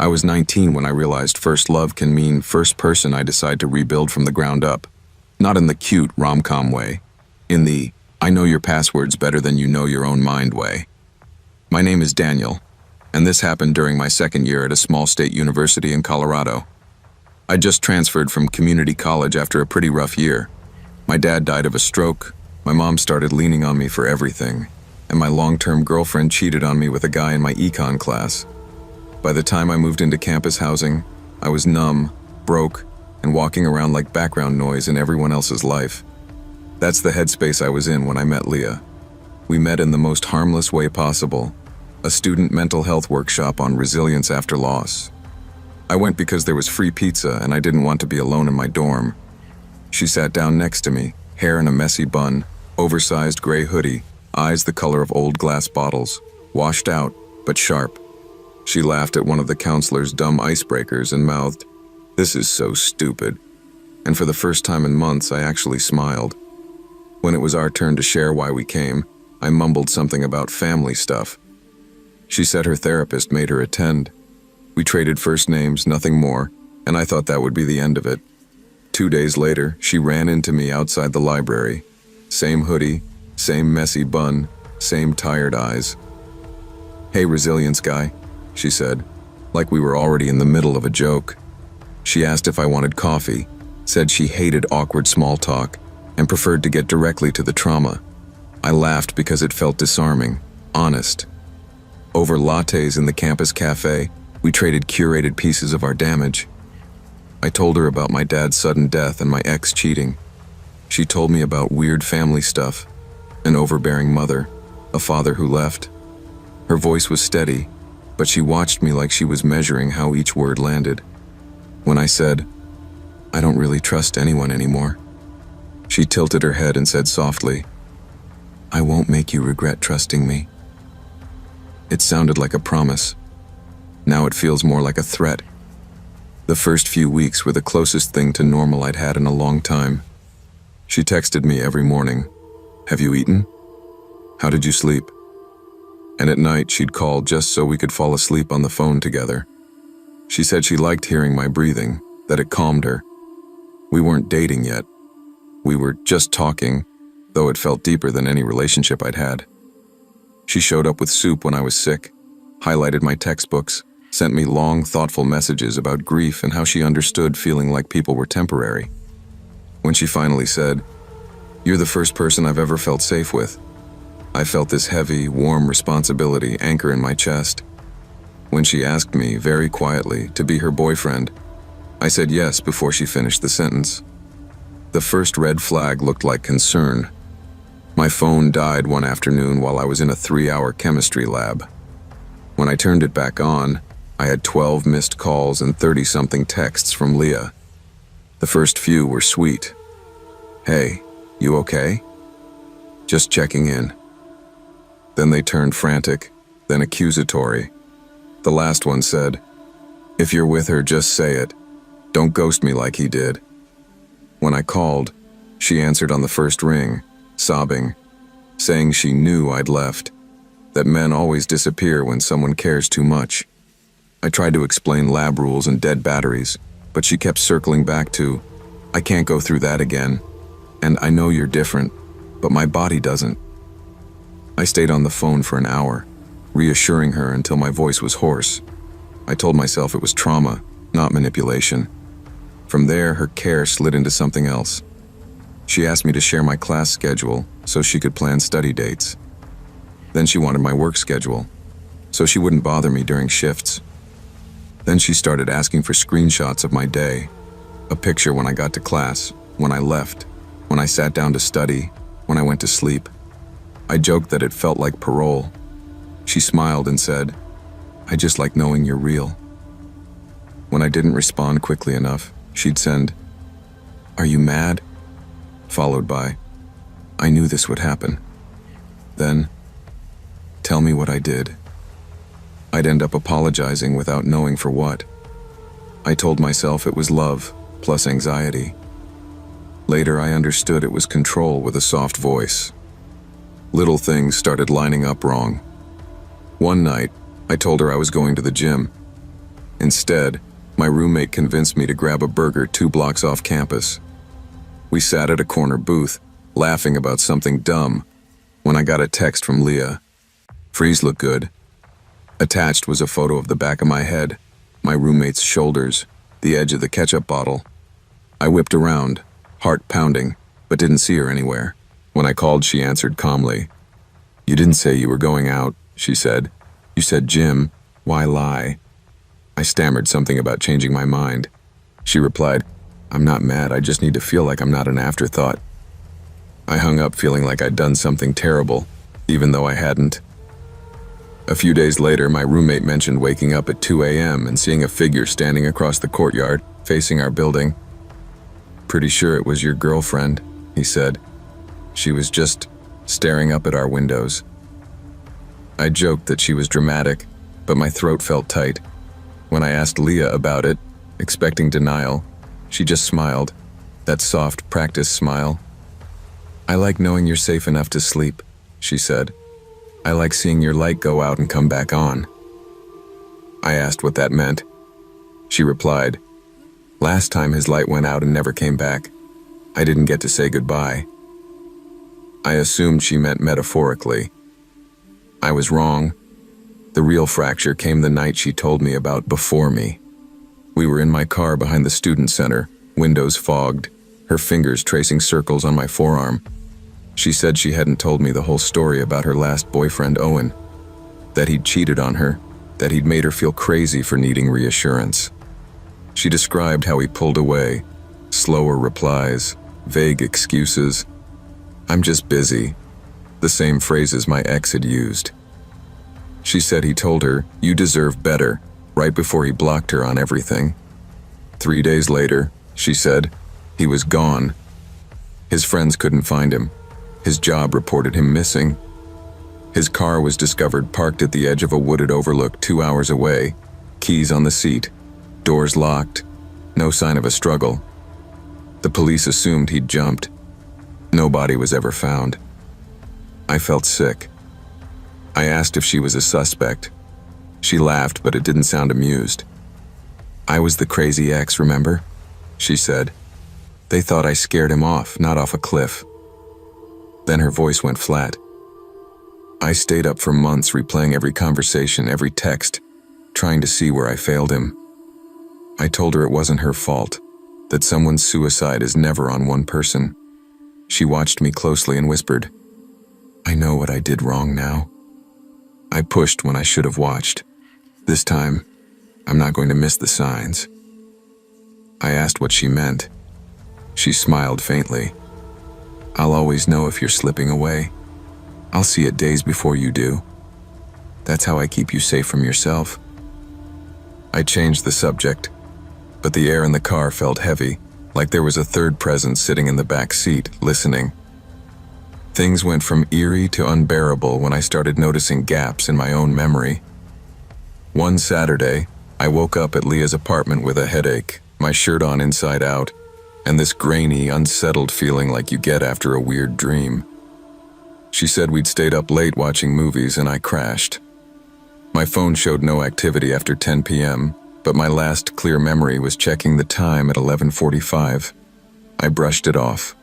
I was 19 when I realized first love can mean first person I decide to rebuild from the ground up. Not in the cute rom-com way. In the, I know your passwords better than you know your own mind way. My name is Daniel, and this happened during my second year at a small state university in Colorado. I just transferred from community college after a pretty rough year. My dad died of a stroke, my mom started leaning on me for everything, and my long-term girlfriend cheated on me with a guy in my econ class. By the time I moved into campus housing, I was numb, broke, and walking around like background noise in everyone else's life. That's the headspace I was in when I met Leah. We met in the most harmless way possible, a student mental health workshop on resilience after loss. I went because there was free pizza and I didn't want to be alone in my dorm. She sat down next to me, hair in a messy bun, oversized gray hoodie, eyes the color of old glass bottles, washed out, but sharp. She laughed at one of the counselor's dumb icebreakers and mouthed, "This is so stupid." And for the first time in months, I actually smiled. When it was our turn to share why we came, I mumbled something about family stuff. She said her therapist made her attend. We traded first names, nothing more, and I thought that would be the end of it. 2 days later, she ran into me outside the library. Same hoodie, same messy bun, same tired eyes. "Hey, resilience guy," she said, like we were already in the middle of a joke. She asked if I wanted coffee, said she hated awkward small talk, and preferred to get directly to the trauma. I laughed because it felt disarming, honest. Over lattes in the campus cafe, we traded curated pieces of our damage. I told her about my dad's sudden death and my ex cheating. She told me about weird family stuff, an overbearing mother, a father who left. Her voice was steady, but she watched me like she was measuring how each word landed. When I said, "I don't really trust anyone anymore," she tilted her head and said softly, "I won't make you regret trusting me." It sounded like a promise. Now it feels more like a threat. The first few weeks were the closest thing to normal I'd had in a long time. She texted me every morning, "Have you eaten? How did you sleep?" And at night she'd call just so we could fall asleep on the phone together. She said she liked hearing my breathing, that it calmed her. We weren't dating yet. We were just talking, though it felt deeper than any relationship I'd had. She showed up with soup when I was sick, highlighted my textbooks, sent me long, thoughtful messages about grief and how she understood feeling like people were temporary. When she finally said, "You're the first person I've ever felt safe with," I felt this heavy, warm responsibility anchor in my chest. When she asked me, very quietly, to be her boyfriend, I said yes before she finished the sentence. The first red flag looked like concern. My phone died one afternoon while I was in a 3-hour chemistry lab. When I turned it back on, I had 12 missed calls and 30-something texts from Leah. The first few were sweet. "Hey, you okay? Just checking in." Then they turned frantic, then accusatory. The last one said, "If you're with her, just say it. Don't ghost me like he did." When I called, she answered on the first ring, sobbing, saying she knew I'd left, that men always disappear when someone cares too much. I tried to explain lab rules and dead batteries, but she kept circling back to, "I can't go through that again, and I know you're different, but my body doesn't." I stayed on the phone for an hour, reassuring her until my voice was hoarse. I told myself it was trauma, not manipulation. From there, her care slid into something else. She asked me to share my class schedule so she could plan study dates. Then she wanted my work schedule, so she wouldn't bother me during shifts. Then she started asking for screenshots of my day, a picture when I got to class, when I left, when I sat down to study, when I went to sleep. I joked that it felt like parole. She smiled and said, "I just like knowing you're real." When I didn't respond quickly enough, she'd send, "Are you mad?" followed by, "I knew this would happen." Then, "Tell me what I did." I'd end up apologizing without knowing for what. I told myself it was love, plus anxiety. Later, I understood it was control with a soft voice. Little things started lining up wrong. One night, I told her I was going to the gym. Instead, my roommate convinced me to grab a burger 2 blocks off campus. We sat at a corner booth, laughing about something dumb, when I got a text from Leah. "Freeze looked good." Attached was a photo of the back of my head, my roommate's shoulders, the edge of the ketchup bottle. I whipped around, heart pounding, but didn't see her anywhere. When I called, she answered calmly. "You didn't say you were going out," she said. "You said gym. Why lie?" I stammered something about changing my mind. She replied, "I'm not mad, I just need to feel like I'm not an afterthought." I hung up feeling like I'd done something terrible, even though I hadn't. A few days later, my roommate mentioned waking up at 2 a.m. and seeing a figure standing across the courtyard, facing our building. "Pretty sure it was your girlfriend," he said. "She was just staring up at our windows." I joked that she was dramatic, but my throat felt tight. When I asked Leah about it, expecting denial, she just smiled, that soft practice smile. "I like knowing you're safe enough to sleep," she said. "I like seeing your light go out and come back on." I asked what that meant. She replied, "Last time his light went out and never came back. I didn't get to say goodbye." I assumed she meant metaphorically. I was wrong. The real fracture came the night she told me about before me. We were in my car behind the student center, windows fogged, her fingers tracing circles on my forearm. She said she hadn't told me the whole story about her last boyfriend, Owen. That he'd cheated on her, that he'd made her feel crazy for needing reassurance. She described how he pulled away, slower replies, vague excuses. "I'm just busy," the same phrases my ex had used. She said he told her, "You deserve better," right before he blocked her on everything. 3 days later, she said, he was gone. His friends couldn't find him. His job reported him missing. His car was discovered parked at the edge of a wooded overlook 2 hours away, keys on the seat, doors locked, no sign of a struggle. The police assumed he'd jumped. No body was ever found. I felt sick. I asked if she was a suspect. She laughed, but it didn't sound amused. "I was the crazy ex, remember?" she said. "They thought I scared him off, not off a cliff." Then her voice went flat. I stayed up for months replaying every conversation, every text, trying to see where I failed him. I told her it wasn't her fault, that someone's suicide is never on one person. She watched me closely and whispered, "I know what I did wrong now." I pushed when I should have watched. This time, I'm not going to miss the signs. I asked what she meant. She smiled faintly. "I'll always know if you're slipping away. I'll see it days before you do. That's how I keep you safe from yourself." I changed the subject, but the air in the car felt heavy, like there was a third presence sitting in the back seat, listening. Things went from eerie to unbearable when I started noticing gaps in my own memory. One Saturday, I woke up at Leah's apartment with a headache, my shirt on inside out, and this grainy, unsettled feeling like you get after a weird dream. She said we'd stayed up late watching movies and I crashed. My phone showed no activity after 10 p.m., but my last clear memory was checking the time at 11:45. I brushed it off.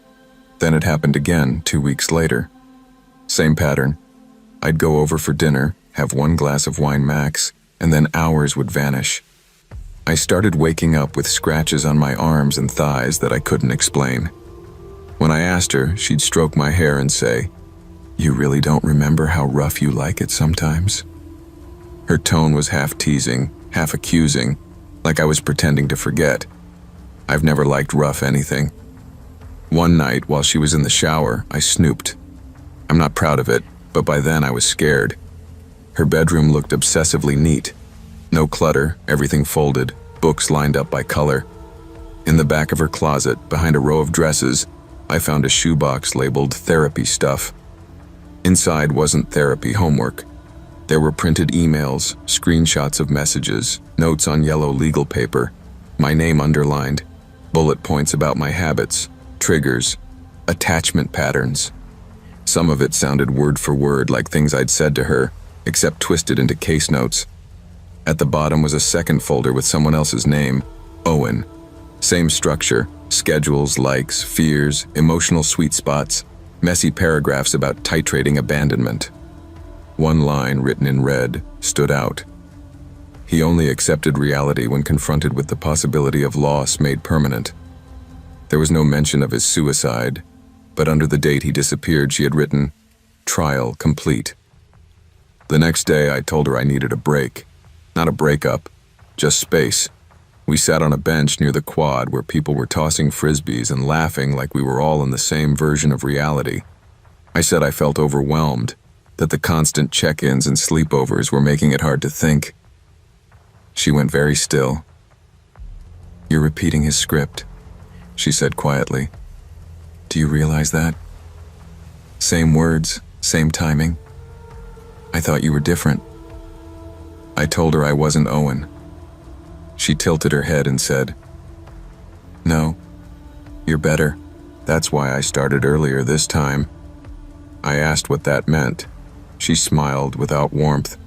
Then it happened again 2 weeks later. Same pattern. I'd go over for dinner, have 1 glass of wine max, and then hours would vanish. I started waking up with scratches on my arms and thighs that I couldn't explain. When I asked her, she'd stroke my hair and say, "You really don't remember how rough you like it sometimes?" Her tone was half teasing, half accusing, like I was pretending to forget. I've never liked rough anything. One night, while she was in the shower, I snooped. I'm not proud of it, but by then I was scared. Her bedroom looked obsessively neat. No clutter, everything folded, books lined up by color. In the back of her closet, behind a row of dresses, I found a shoebox labeled therapy stuff. Inside wasn't therapy homework. There were printed emails, screenshots of messages, notes on yellow legal paper, my name underlined, bullet points about my habits, triggers, attachment patterns. Some of it sounded word for word like things I'd said to her, except twisted into case notes. At the bottom was a second folder with someone else's name, Owen. Same structure, schedules, likes, fears, emotional sweet spots, messy paragraphs about titrating abandonment. One line written in red stood out. He only accepted reality when confronted with the possibility of loss made permanent. There was no mention of his suicide, but under the date he disappeared, she had written, "Trial complete." The next day, I told her I needed a break. Not a breakup, just space. We sat on a bench near the quad where people were tossing frisbees and laughing like we were all in the same version of reality. I said I felt overwhelmed, that the constant check-ins and sleepovers were making it hard to think. She went very still. "You're repeating his script," she said quietly. "Do you realize that? Same words, same timing. I thought you were different." I told her I wasn't Owen. She tilted her head and said, "No, you're better. That's why I started earlier this time." I asked what that meant. She smiled without warmth.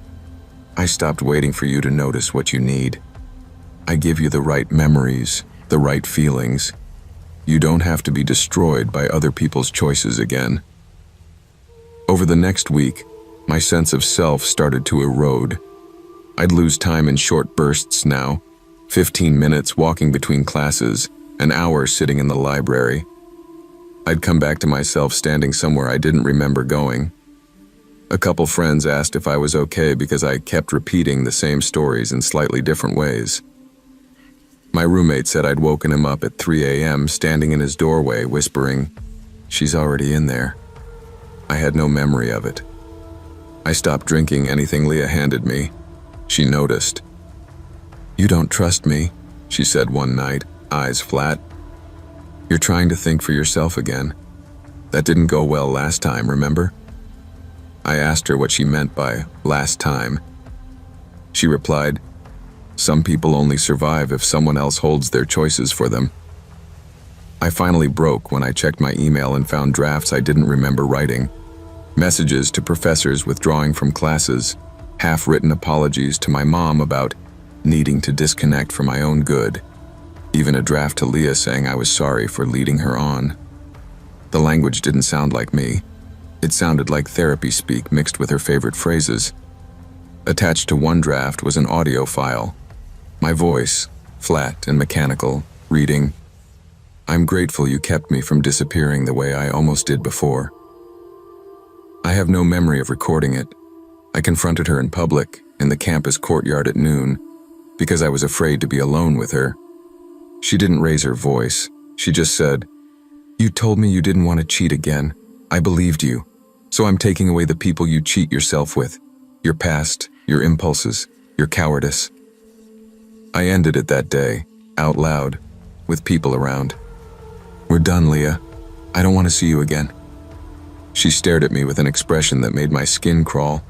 "I stopped waiting for you to notice what you need. I give you the right memories, the right feelings. You don't have to be destroyed by other people's choices again." Over the next week, my sense of self started to erode. I'd lose time in short bursts now, 15 minutes walking between classes, an hour sitting in the library. I'd come back to myself standing somewhere I didn't remember going. A couple friends asked if I was okay because I kept repeating the same stories in slightly different ways. My roommate said I'd woken him up at 3 a.m. standing in his doorway whispering, "She's already in there." I had no memory of it. I stopped drinking anything Leah handed me. She noticed. "You don't trust me," she said one night, eyes flat. "You're trying to think for yourself again. That didn't go well last time, remember?" I asked her what she meant by last time. She replied, "Some people only survive if someone else holds their choices for them." I finally broke when I checked my email and found drafts I didn't remember writing. Messages to professors withdrawing from classes, half-written apologies to my mom about needing to disconnect for my own good, even a draft to Leah saying I was sorry for leading her on. The language didn't sound like me. It sounded like therapy speak mixed with her favorite phrases. Attached to one draft was an audio file. My voice, flat and mechanical, reading, "I'm grateful you kept me from disappearing the way I almost did before." I have no memory of recording it. I confronted her in public, in the campus courtyard at noon, because I was afraid to be alone with her. She didn't raise her voice. She just said, "You told me you didn't want to cheat again. I believed you. So I'm taking away the people you cheat yourself with. Your past, your impulses, your cowardice." I ended it that day, out loud, with people around. "We're done, Leah. I don't want to see you again." She stared at me with an expression that made my skin crawl,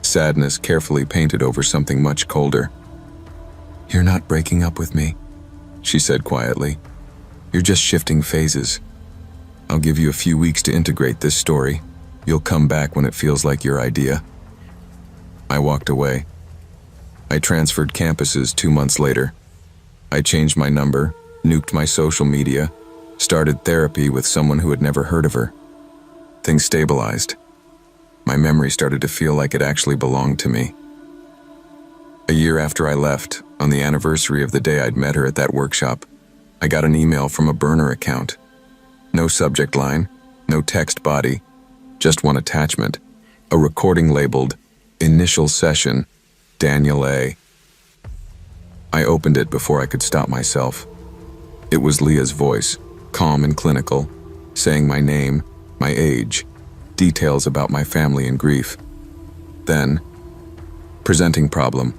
sadness carefully painted over something much colder. "You're not breaking up with me," she said quietly. "You're just shifting phases. I'll give you a few weeks to integrate this story. You'll come back when it feels like your idea." I walked away. I transferred campuses 2 months later. I changed my number, nuked my social media, started therapy with someone who had never heard of her. Things stabilized. My memory started to feel like it actually belonged to me. A year after I left, on the anniversary of the day I'd met her at that workshop, I got an email from a burner account. No subject line, no text body, just one attachment, a recording labeled, "Initial Session, Daniel A." I opened it before I could stop myself. It was Leah's voice, calm and clinical, saying my name, my age, details about my family and grief. Then, presenting problem.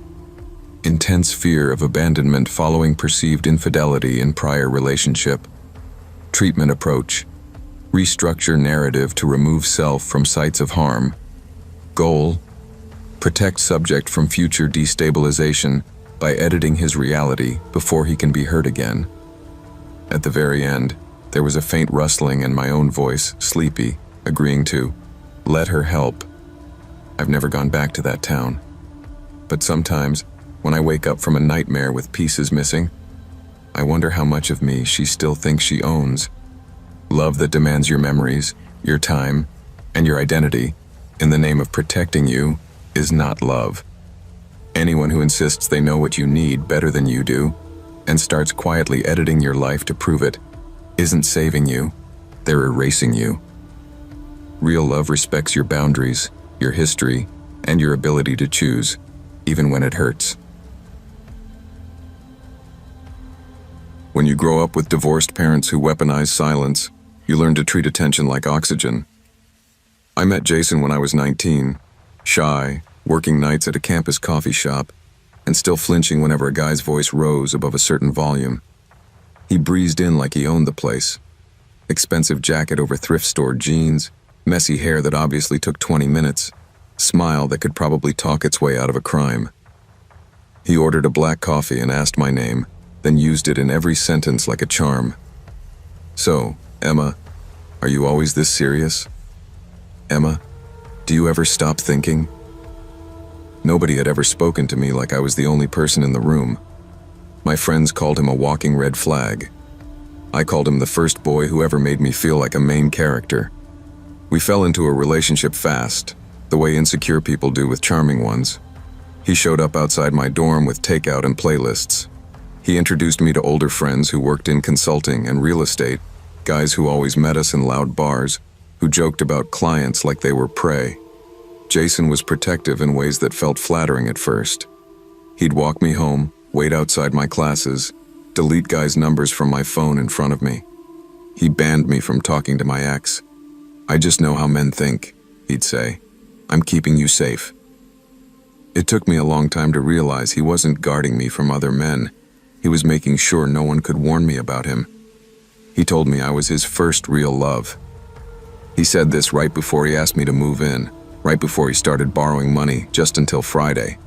Intense fear of abandonment following perceived infidelity in prior relationship. Treatment approach. Restructure narrative to remove self from sites of harm. Goal. Protect subject from future destabilization by editing his reality before he can be hurt again. At the very end, there was a faint rustling and my own voice, sleepy, agreeing to let her help. I've never gone back to that town. But sometimes, When I wake up from a nightmare with pieces missing, I wonder how much of me she still thinks she owns. Love that demands your memories, your time, and your identity in the name of protecting you is not love. Anyone who insists they know what you need better than you do and starts quietly editing your life to prove it isn't saving you, they're erasing you. Real love respects your boundaries, your history, and your ability to choose, even when it hurts. When you grow up with divorced parents who weaponize silence, you learn to treat attention like oxygen. I met Jason when I was 19, shy, working nights at a campus coffee shop, and still flinching whenever a guy's voice rose above a certain volume. He breezed in like he owned the place. Expensive jacket over thrift store jeans, messy hair that obviously took 20 minutes, smile that could probably talk its way out of a crime. He ordered a black coffee and asked my name, then used it in every sentence like a charm. "So, Emma, are you always this serious? Emma, do you ever stop thinking?" Nobody had ever spoken to me like I was the only person in the room. My friends called him a walking red flag. I called him the first boy who ever made me feel like a main character. We fell into a relationship fast, the way insecure people do with charming ones. He showed up outside my dorm with takeout and playlists. He introduced me to older friends who worked in consulting and real estate, guys who always met us in loud bars, who joked about clients like they were prey. Jason was protective in ways that felt flattering at first. He'd walk me home, wait outside my classes, delete guys' numbers from my phone in front of me. He banned me from talking to my ex. "I just know how men think," he'd say. "I'm keeping you safe." It took me a long time to realize he wasn't guarding me from other men. He was making sure no one could warn me about him. He told me I was his first real love. He said this right before he asked me to move in, right before he started borrowing money just until Friday,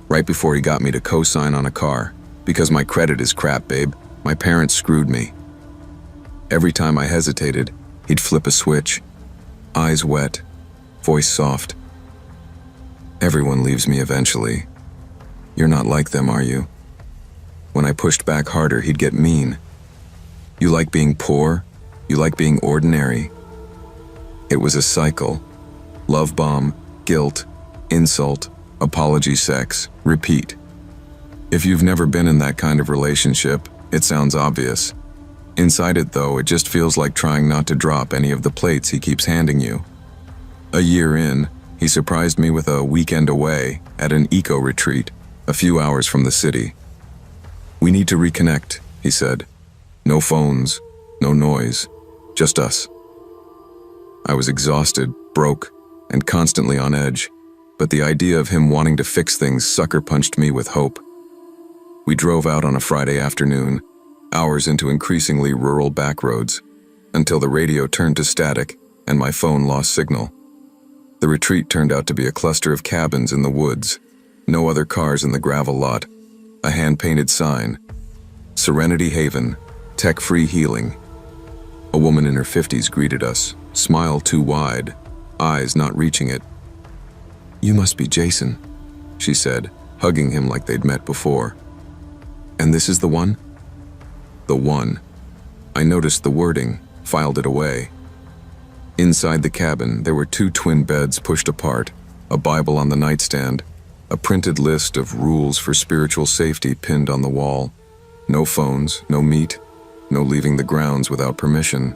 right before he got me to co-sign on a car. "Because my credit is crap, babe. My parents screwed me." Every time I hesitated, he'd flip a switch. Eyes wet, voice soft. "Everyone leaves me eventually. You're not like them, are you?" When I pushed back harder, he'd get mean. "You like being poor? You like being ordinary?" It was a cycle. Love bomb, guilt, insult, apology sex, repeat. If you've never been in that kind of relationship, it sounds obvious. Inside it, though, it just feels like trying not to drop any of the plates he keeps handing you. A year in, he surprised me with a weekend away at an eco-retreat, a few hours from the city. "We need to reconnect," he said. "No phones, no noise, just us." I was exhausted, broke, and constantly on edge, but the idea of him wanting to fix things sucker-punched me with hope. We drove out on a Friday afternoon, hours into increasingly rural backroads, until the radio turned to static and my phone lost signal. The retreat turned out to be a cluster of cabins in the woods, no other cars in the gravel lot, a hand-painted sign, "Serenity Haven, Tech-Free Healing." A woman in her 50s greeted us, smile too wide, eyes not reaching it. "You must be Jason," she said, hugging him like they'd met before. "And this is the one?" The one. I noticed the wording, filed it away. Inside the cabin, there were 2 twin beds pushed apart, a Bible on the nightstand, a printed list of rules for spiritual safety pinned on the wall. No phones, no meat, no leaving the grounds without permission.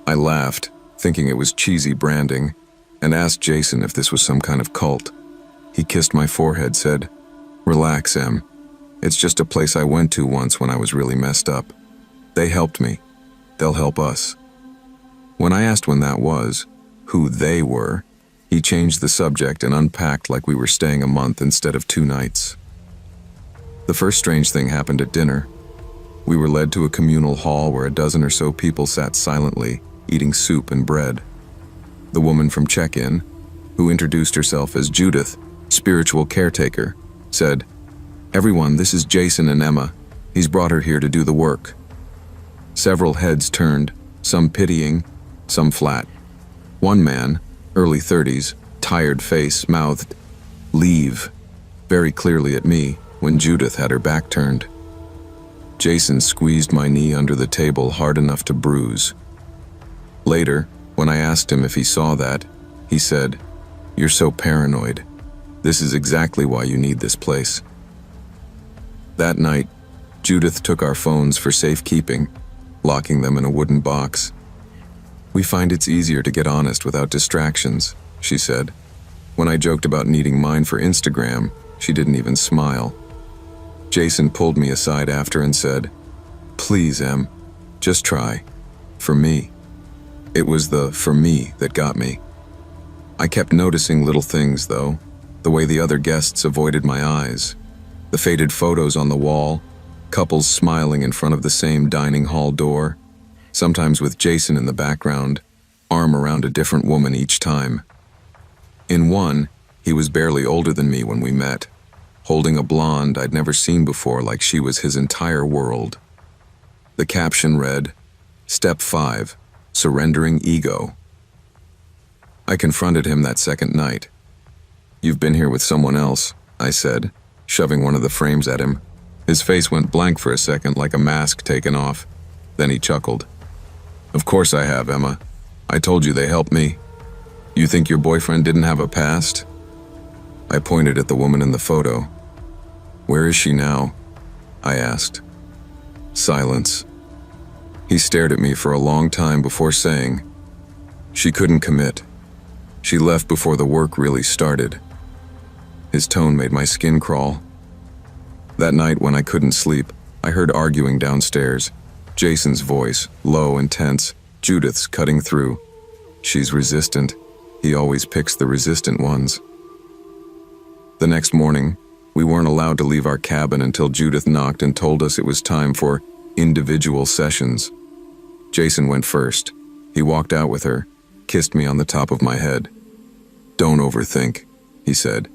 I laughed, thinking it was cheesy branding, and asked Jason if this was some kind of cult. He kissed my forehead, said, "Relax, Em. It's just a place I went to once when I was really messed up. They helped me. They'll help us." When I asked when that was, who they were, he changed the subject and unpacked like we were staying a month instead of 2 nights. The first strange thing happened at dinner. We were led to a communal hall where a dozen or so people sat silently, eating soup and bread. The woman from check-in, who introduced herself as Judith, spiritual caretaker, said, "Everyone, this is Jason and Emma. He's brought her here to do the work." Several heads turned, some pitying, some flat. One man, early 30s, tired face, mouthed, "Leave," very clearly at me, when Judith had her back turned. Jason squeezed my knee under the table hard enough to bruise. Later, when I asked him if he saw that, he said, "You're so paranoid. This is exactly why you need this place." That night, Judith took our phones for safekeeping, locking them in a wooden box. "We find it's easier to get honest without distractions," she said. When I joked about needing mine for Instagram, she didn't even smile. Jason pulled me aside after and said, "Please, Em, just try. For me." It was the "for me" that got me. I kept noticing little things, though. The way the other guests avoided my eyes. The faded photos on the wall. Couples smiling in front of the same dining hall door. Sometimes with Jason in the background, arm around a different woman each time. In one, he was barely older than me when we met, holding a blonde I'd never seen before like she was his entire world. The caption read, "Step 5, Surrendering Ego." I confronted him that second night. "You've been here with someone else," I said, shoving one of the frames at him. His face went blank for a second like a mask taken off. Then he chuckled. "Of course I have, Emma. I told you they helped me. You think your boyfriend didn't have a past?" I pointed at the woman in the photo. "Where is she now?" I asked. Silence. He stared at me for a long time before saying, "She couldn't commit. She left before the work really started." His tone made my skin crawl. That night when I couldn't sleep, I heard arguing downstairs. Jason's voice, low and tense, Judith's cutting through. "She's resistant. He always picks the resistant ones." The next morning, we weren't allowed to leave our cabin until Judith knocked and told us it was time for individual sessions. Jason went first. He walked out with her, kissed me on the top of my head. "Don't overthink," he said.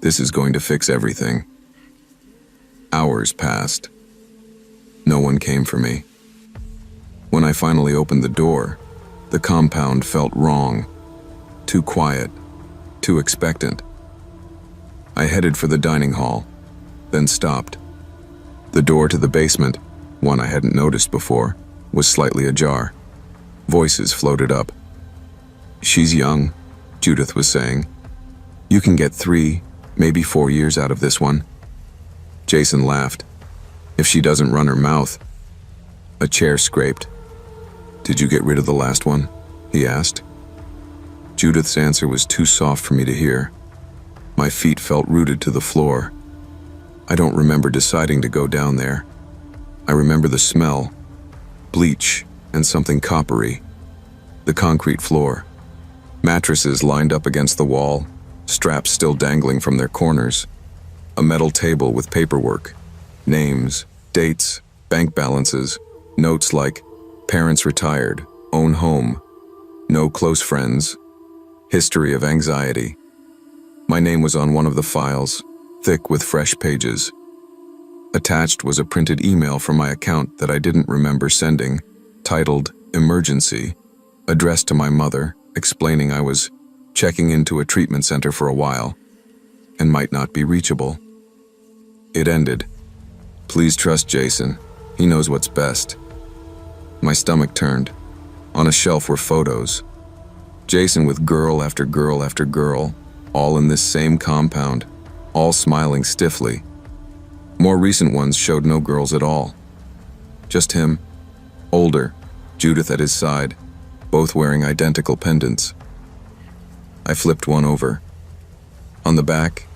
"This is going to fix everything." Hours passed. No one came for me. When I finally opened the door, the compound felt wrong. Too quiet, too expectant. I headed for the dining hall, then stopped. The door to the basement, one I hadn't noticed before, was slightly ajar. Voices floated up. "She's young," Judith was saying. "You can get 3, maybe 4 years out of this one." Jason laughed. "If she doesn't run her mouth." A chair scraped. "Did you get rid of the last one?" he asked. Judith's answer was too soft for me to hear. My feet felt rooted to the floor. I don't remember deciding to go down there. I remember the smell, bleach and something coppery. The concrete floor. Mattresses lined up against the wall, straps still dangling from their corners. A metal table with paperwork, names, dates, bank balances, notes like "parents retired, own home, no close friends, history of anxiety." My name was on one of the files, thick with fresh pages. Attached was a printed email from my account that I didn't remember sending, titled "Emergency," addressed to my mother, explaining I was checking into a treatment center for a while and might not be reachable. It ended, "Please trust Jason. He knows what's best." My stomach turned. On a shelf were photos. Jason with girl after girl after girl, all in this same compound, all smiling stiffly. More recent ones showed no girls at all. Just him, older, Judith at his side, both wearing identical pendants. I flipped one over. On the back,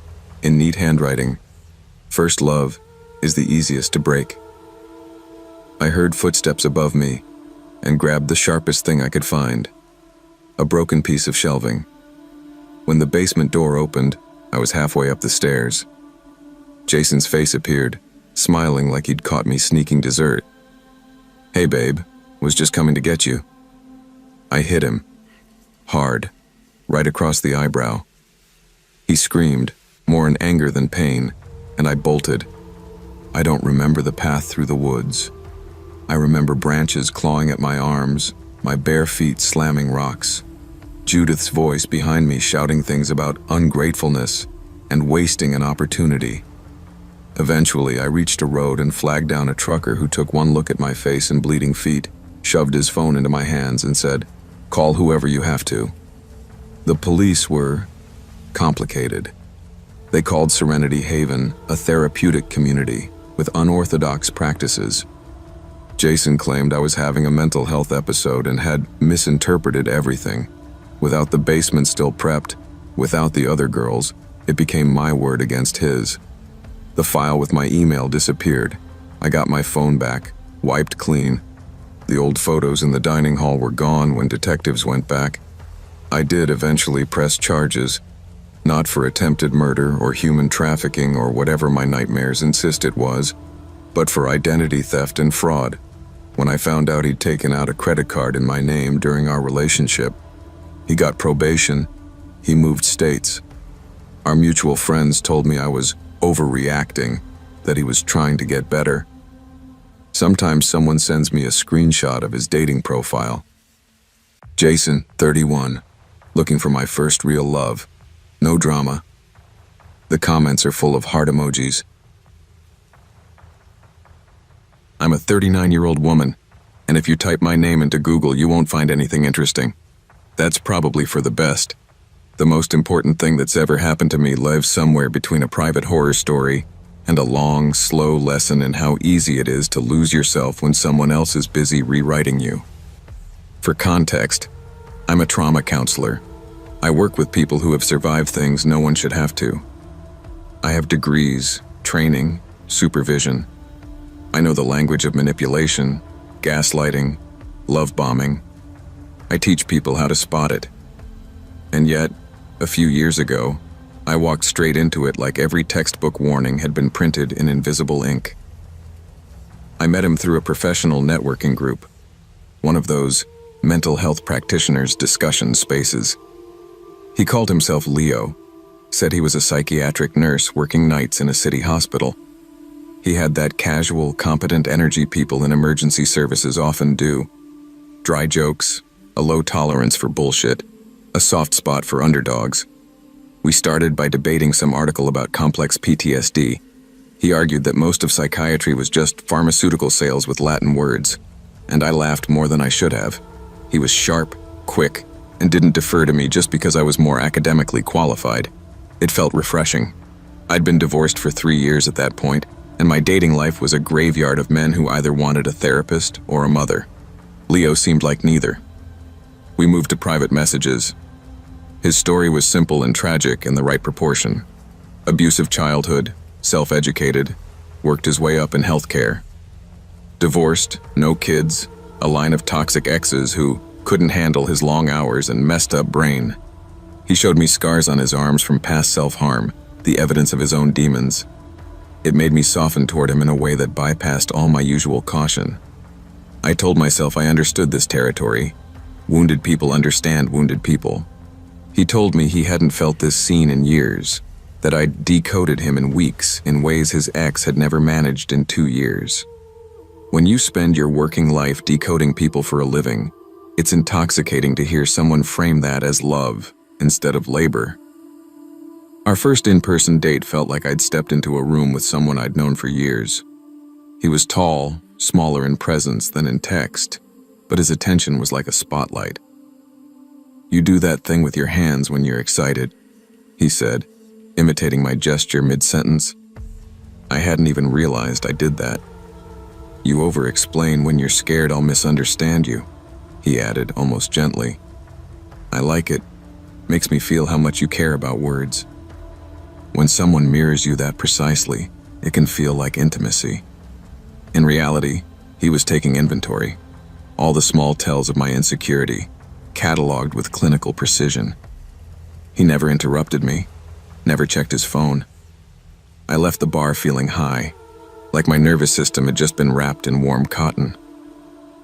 in neat handwriting, "First love is the easiest to break." I heard footsteps above me and grabbed the sharpest thing I could find, a broken piece of shelving. When the basement door opened, I was halfway up the stairs. Jason's face appeared, smiling like he'd caught me sneaking dessert. "Hey babe, was just coming to get you." I hit him, hard, right across the eyebrow. He screamed, more in anger than pain, and I bolted. I don't remember the path through the woods. I remember branches clawing at my arms, my bare feet slamming rocks. Judith's voice behind me shouting things about ungratefulness and wasting an opportunity. Eventually, I reached a road and flagged down a trucker who took one look at my face and bleeding feet, shoved his phone into my hands and said, "Call whoever you have to." The police were complicated. They called Serenity Haven a therapeutic community with unorthodox practices. Jason claimed I was having a mental health episode and had misinterpreted everything. Without the basement still prepped, without the other girls, it became my word against his. The file with my email disappeared. I got my phone back, wiped clean. The old photos in the dining hall were gone when detectives went back. I did eventually press charges, not for attempted murder or human trafficking or whatever my nightmares insist it was, but for identity theft and fraud. When I found out he'd taken out a credit card in my name during our relationship, he got probation. He moved states. Our mutual friends told me I was overreacting, that he was trying to get better. Sometimes someone sends me a screenshot of his dating profile. Jason, 31, looking for my first real love. No drama. The comments are full of heart emojis. I'm a 39-year-old woman, and if you type my name into Google, you won't find anything interesting. That's probably for the best. The most important thing that's ever happened to me lives somewhere between a private horror story and a long, slow lesson in how easy it is to lose yourself when someone else is busy rewriting you. For context, I'm a trauma counselor. I work with people who have survived things no one should have to. I have degrees, training, supervision. I know the language of manipulation, gaslighting, love bombing. I teach people how to spot it. And yet, a few years ago, I walked straight into it like every textbook warning had been printed in invisible ink. I met him through a professional networking group, one of those mental health practitioners' discussion spaces. He called himself Leo, said he was a psychiatric nurse working nights in a city hospital. He had that casual, competent energy people in emergency services often do. Dry jokes, a low tolerance for bullshit, a soft spot for underdogs. We started by debating some article about complex PTSD. He argued that most of psychiatry was just pharmaceutical sales with Latin words, and I laughed more than I should have. He was sharp, quick, and didn't defer to me just because I was more academically qualified. It felt refreshing. I'd been divorced for 3 years at that point, and my dating life was a graveyard of men who either wanted a therapist or a mother. Leo seemed like neither. We moved to private messages. His story was simple and tragic in the right proportion. Abusive childhood, self-educated, worked his way up in healthcare. Divorced, no kids, a line of toxic exes who couldn't handle his long hours and messed up brain. He showed me scars on his arms from past self-harm, the evidence of his own demons. It made me soften toward him in a way that bypassed all my usual caution. I told myself I understood this territory. Wounded people understand wounded people. He told me he hadn't felt this scene in years, that I'd decoded him in weeks in ways his ex had never managed in 2 years. When you spend your working life decoding people for a living, it's intoxicating to hear someone frame that as love instead of labor. Our first in-person date felt like I'd stepped into a room with someone I'd known for years. He was tall, smaller in presence than in text, but his attention was like a spotlight. "You do that thing with your hands when you're excited," he said, imitating my gesture mid-sentence. I hadn't even realized I did that. "You over-explain when you're scared I'll misunderstand you," he added almost gently. "I like it. Makes me feel how much you care about words." When someone mirrors you that precisely, it can feel like intimacy. In reality, he was taking inventory. All the small tells of my insecurity, cataloged with clinical precision. He never interrupted me, never checked his phone. I left the bar feeling high, like my nervous system had just been wrapped in warm cotton.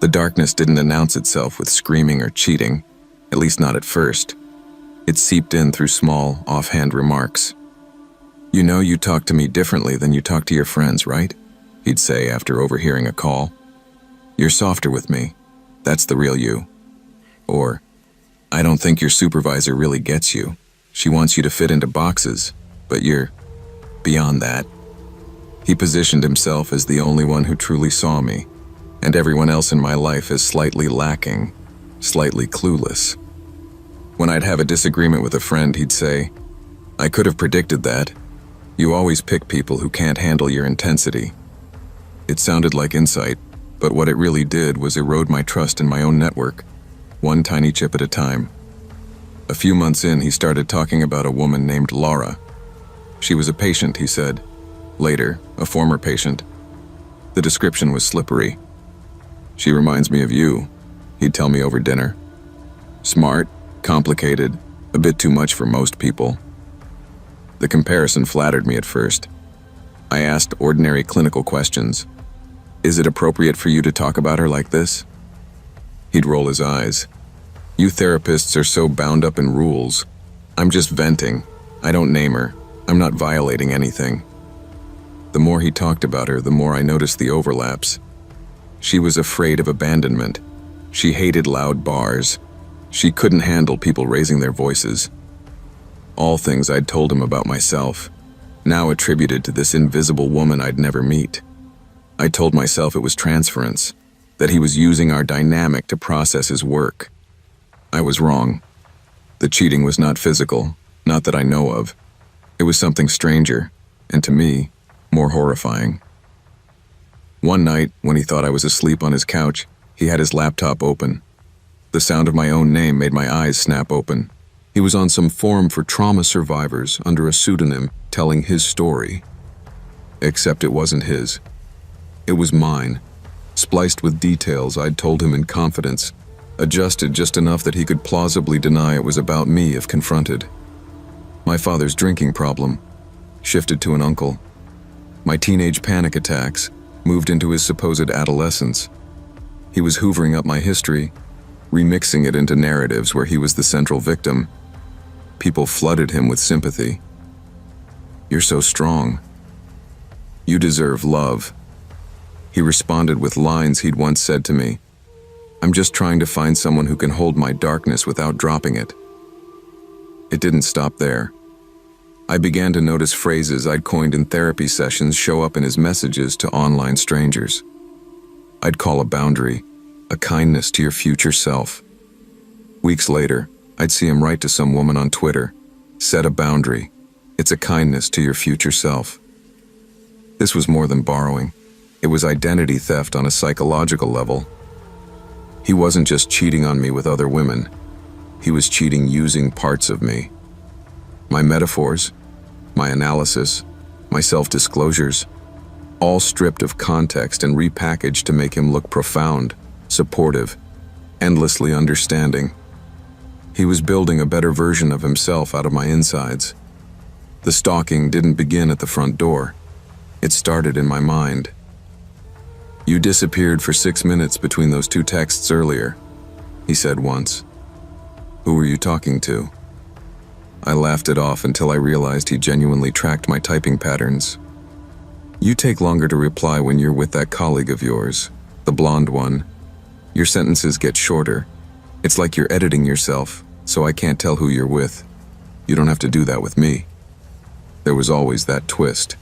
The darkness didn't announce itself with screaming or cheating, at least not at first. It seeped in through small, offhand remarks. "You know you talk to me differently than you talk to your friends, right?" he'd say after overhearing a call. "You're softer with me. That's the real you." Or, "I don't think your supervisor really gets you. She wants you to fit into boxes, but you're beyond that." He positioned himself as the only one who truly saw me, and everyone else in my life as slightly lacking, slightly clueless. When I'd have a disagreement with a friend, he'd say, "I could have predicted that. You always pick people who can't handle your intensity." It sounded like insight, but what it really did was erode my trust in my own network, one tiny chip at a time. A few months in, he started talking about a woman named Laura. She was a patient, he said. Later, a former patient. The description was slippery. "She reminds me of you," he'd tell me over dinner. Smart, complicated, a bit too much for most people. The comparison flattered me at first. I asked ordinary clinical questions. "Is it appropriate for you to talk about her like this?" He'd roll his eyes. "You therapists are so bound up in rules. I'm just venting. I don't name her. I'm not violating anything." The more he talked about her, the more I noticed the overlaps. She was afraid of abandonment. She hated loud bars. She couldn't handle people raising their voices. All things I'd told him about myself, now attributed to this invisible woman I'd never meet. I told myself it was transference, that he was using our dynamic to process his work. I was wrong. The cheating was not physical, not that I know of. It was something stranger, and to me, more horrifying. One night, when he thought I was asleep on his couch, he had his laptop open. The sound of my own name made my eyes snap open. He was on some forum for trauma survivors under a pseudonym telling his story. Except it wasn't his. It was mine, spliced with details I'd told him in confidence, adjusted just enough that he could plausibly deny it was about me if confronted. My father's drinking problem shifted to an uncle. My teenage panic attacks moved into his supposed adolescence. He was hoovering up my history, remixing it into narratives where he was the central victim. People flooded him with sympathy. "You're so strong. You deserve love." He responded with lines he'd once said to me. "I'm just trying to find someone who can hold my darkness without dropping it." It didn't stop there. I began to notice phrases I'd coined in therapy sessions show up in his messages to online strangers. I'd call a boundary, a kindness to your future self. Weeks later, I'd see him write to some woman on Twitter, "Set a boundary. It's a kindness to your future self." This was more than borrowing. It was identity theft on a psychological level. He wasn't just cheating on me with other women. He was cheating using parts of me. My metaphors, my analysis, my self-disclosures, all stripped of context and repackaged to make him look profound, supportive, endlessly understanding. He was building a better version of himself out of my insides. The stalking didn't begin at the front door. It started in my mind. "You disappeared for 6 minutes between those 2 texts earlier," he said once. "Who were you talking to?" I laughed it off until I realized he genuinely tracked my typing patterns. "You take longer to reply when you're with that colleague of yours, the blonde one. Your sentences get shorter. It's like you're editing yourself, so I can't tell who you're with. You don't have to do that with me." There was always that twist.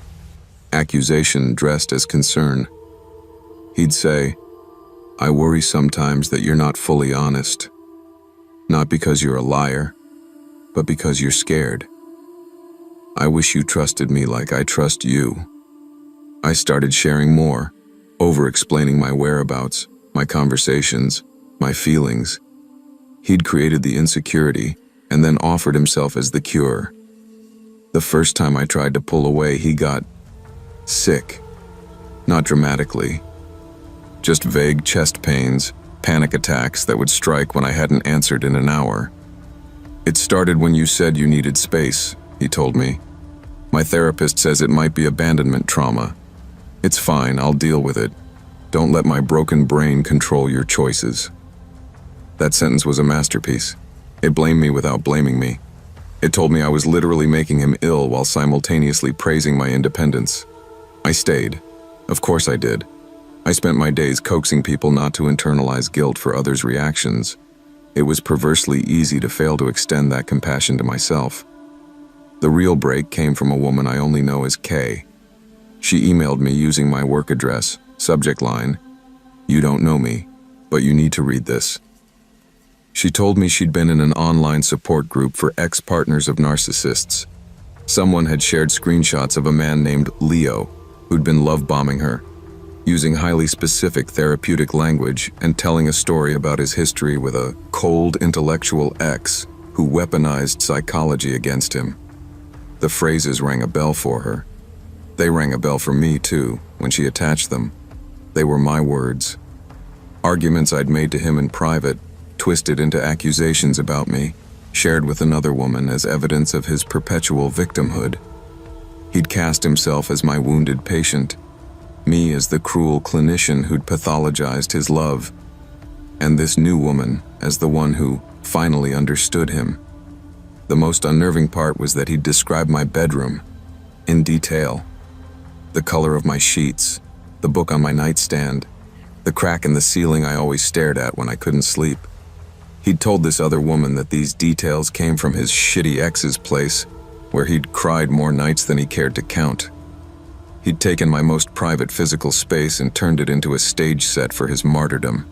Accusation dressed as concern. He'd say, "I worry sometimes that you're not fully honest. Not because you're a liar, but because you're scared. I wish you trusted me like I trust you." I started sharing more, over-explaining my whereabouts, my conversations, my feelings. He'd created the insecurity and then offered himself as the cure. The first time I tried to pull away, he got sick. Not dramatically. Just vague chest pains, panic attacks that would strike when I hadn't answered in an hour. "It started when you said you needed space," he told me. "My therapist says it might be abandonment trauma. It's fine, I'll deal with it. Don't let my broken brain control your choices." That sentence was a masterpiece. It blamed me without blaming me. It told me I was literally making him ill while simultaneously praising my independence. I stayed. Of course I did. I spent my days coaxing people not to internalize guilt for others' reactions. It was perversely easy to fail to extend that compassion to myself. The real break came from a woman I only know as Kay. She emailed me using my work address, subject line, "You don't know me, but you need to read this." She told me she'd been in an online support group for ex-partners of narcissists. Someone had shared screenshots of a man named Leo who'd been love-bombing her, using highly specific therapeutic language and telling a story about his history with a cold intellectual ex who weaponized psychology against him. The phrases rang a bell for her. They rang a bell for me too, when she attached them. They were my words. Arguments I'd made to him in private, twisted into accusations about me, shared with another woman as evidence of his perpetual victimhood. He'd cast himself as my wounded patient, me as the cruel clinician who'd pathologized his love, and this new woman as the one who finally understood him. The most unnerving part was that he'd described my bedroom in detail. The color of my sheets, the book on my nightstand, the crack in the ceiling I always stared at when I couldn't sleep. He'd told this other woman that these details came from his shitty ex's place, where he'd cried more nights than he cared to count. He'd taken my most private physical space and turned it into a stage set for his martyrdom.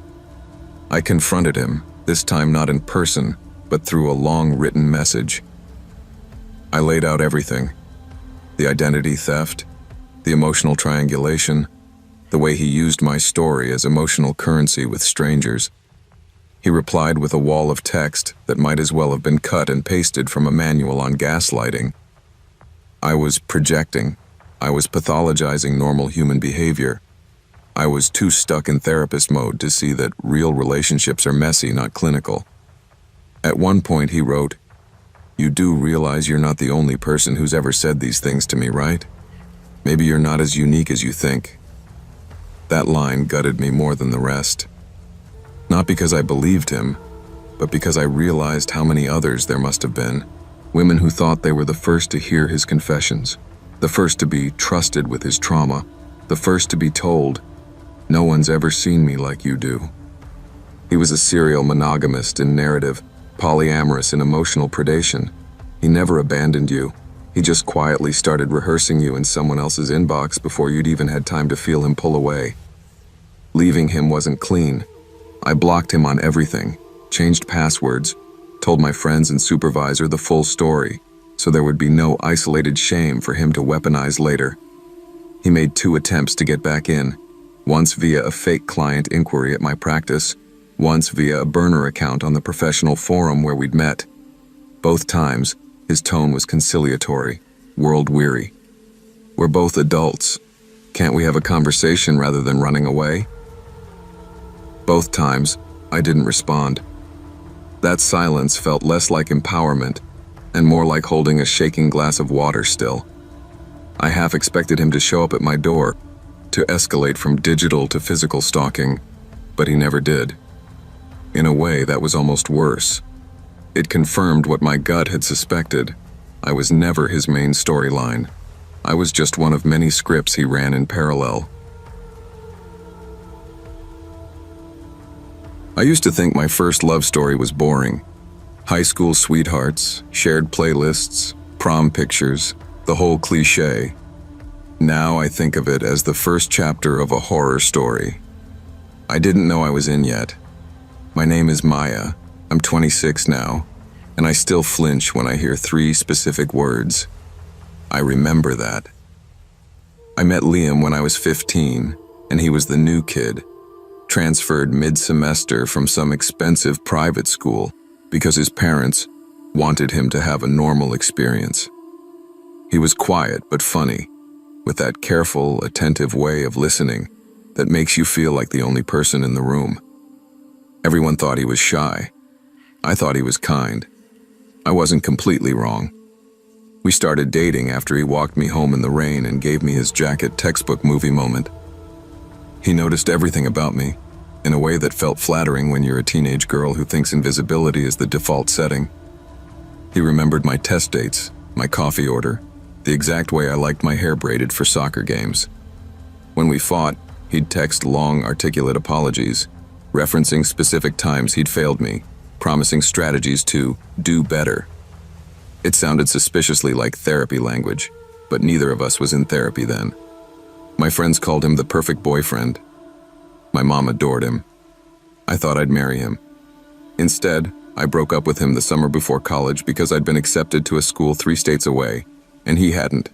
I confronted him, this time not in person, but through a long written message. I laid out everything: the identity theft, the emotional triangulation, the way he used my story as emotional currency with strangers. He replied with a wall of text that might as well have been cut and pasted from a manual on gaslighting. I was projecting. I was pathologizing normal human behavior. I was too stuck in therapist mode to see that real relationships are messy, not clinical. At one point he wrote, "You do realize you're not the only person who's ever said these things to me, right? Maybe you're not as unique as you think." That line gutted me more than the rest. Not because I believed him, but because I realized how many others there must have been. Women who thought they were the first to hear his confessions, the first to be trusted with his trauma, the first to be told, "No one's ever seen me like you do." He was a serial monogamist in narrative, polyamorous in emotional predation. He never abandoned you. He just quietly started rehearsing you in someone else's inbox before you'd even had time to feel him pull away. Leaving him wasn't clean. I blocked him on everything, changed passwords, told my friends and supervisor the full story, so there would be no isolated shame for him to weaponize later. He made 2 attempts to get back in, once via a fake client inquiry at my practice, once via a burner account on the professional forum where we'd met. Both times, his tone was conciliatory, world-weary. "We're both adults. Can't we have a conversation rather than running away?" Both times, I didn't respond. That silence felt less like empowerment and more like holding a shaking glass of water still. I half expected him to show up at my door, to escalate from digital to physical stalking, but he never did. In a way, that was almost worse. It confirmed what my gut had suspected. I was never his main storyline. I was just one of many scripts he ran in parallel. I used to think my first love story was boring. High school sweethearts, shared playlists, prom pictures, the whole cliché. Now I think of it as the first chapter of a horror story. I didn't know I was in yet. My name is Maya. I'm 26 now, and I still flinch when I hear 3 specific words. I remember that. I met Liam when I was 15, and he was the new kid, transferred mid-semester from some expensive private school because his parents wanted him to have a normal experience. He was quiet but funny, with that careful, attentive way of listening that makes you feel like the only person in the room. Everyone thought he was shy. I thought he was kind. I wasn't completely wrong. We started dating after he walked me home in the rain and gave me his jacket textbook movie moment. He noticed everything about me, in a way that felt flattering when you're a teenage girl who thinks invisibility is the default setting. He remembered my test dates, my coffee order, the exact way I liked my hair braided for soccer games. When we fought, he'd text long, articulate apologies, referencing specific times he'd failed me, promising strategies to do better. It sounded suspiciously like therapy language, but neither of us was in therapy then. My friends called him the perfect boyfriend. My mom adored him. I thought I'd marry him. Instead, I broke up with him the summer before college because I'd been accepted to a school 3 states away, and he hadn't,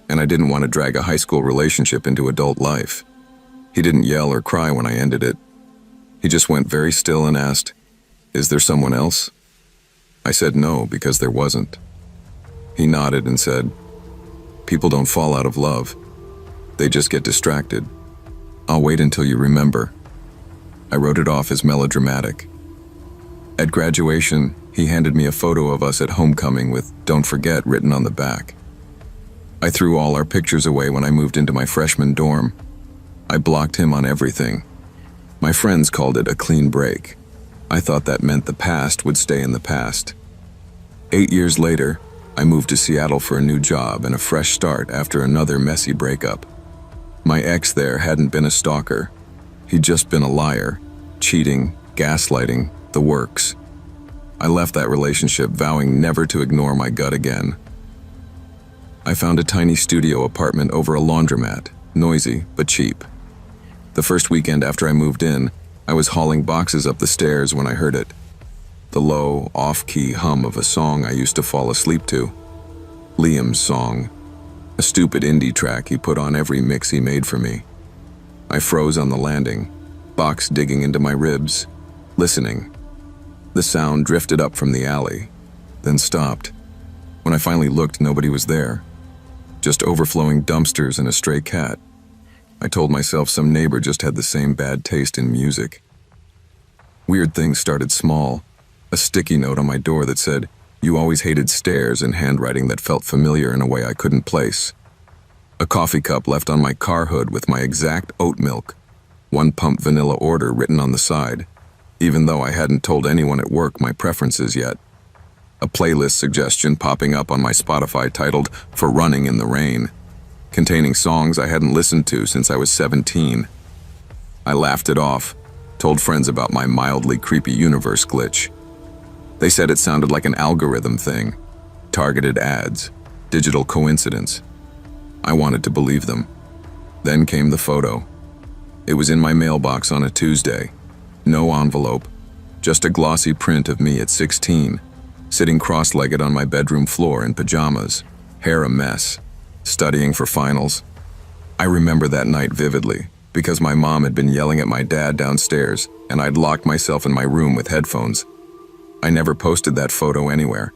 and I didn't want to drag a high school relationship into adult life. He didn't yell or cry when I ended it. He just went very still and asked, "Is there someone else?" I said no because there wasn't. He nodded and said, "People don't fall out of love. They just get distracted. I'll wait until you remember." I wrote it off as melodramatic. At graduation, he handed me a photo of us at homecoming with "Don't forget" written on the back. I threw all our pictures away when I moved into my freshman dorm. I blocked him on everything. My friends called it a clean break. I thought that meant the past would stay in the past. 8 years later, I moved to Seattle for a new job and a fresh start after another messy breakup. My ex there hadn't been a stalker. He'd just been a liar, cheating, gaslighting, the works. I left that relationship vowing never to ignore my gut again. I found a tiny studio apartment over a laundromat, noisy but cheap. The first weekend after I moved in, I was hauling boxes up the stairs when I heard it. The low, off-key hum of a song I used to fall asleep to. Liam's song, a stupid indie track he put on every mix he made for me. I froze on the landing, box digging into my ribs, listening. The sound drifted up from the alley, then stopped. When I finally looked, nobody was there. Just overflowing dumpsters and a stray cat. I told myself some neighbor just had the same bad taste in music. Weird things started small. A sticky note on my door that said, "You always hated stairs," in handwriting that felt familiar in a way I couldn't place. A coffee cup left on my car hood with my exact oat milk, 1 pump vanilla order written on the side, even though I hadn't told anyone at work my preferences yet. A playlist suggestion popping up on my Spotify titled "For Running in the Rain," containing songs I hadn't listened to since I was 17. I laughed it off, told friends about my mildly creepy universe glitch. They said it sounded like an algorithm thing, targeted ads, digital coincidence. I wanted to believe them. Then came the photo. It was in my mailbox on a Tuesday. No envelope, just a glossy print of me at 16, sitting cross-legged on my bedroom floor in pajamas, hair a mess, studying for finals. I remember that night vividly, because my mom had been yelling at my dad downstairs, and I'd locked myself in my room with headphones. I never posted that photo anywhere.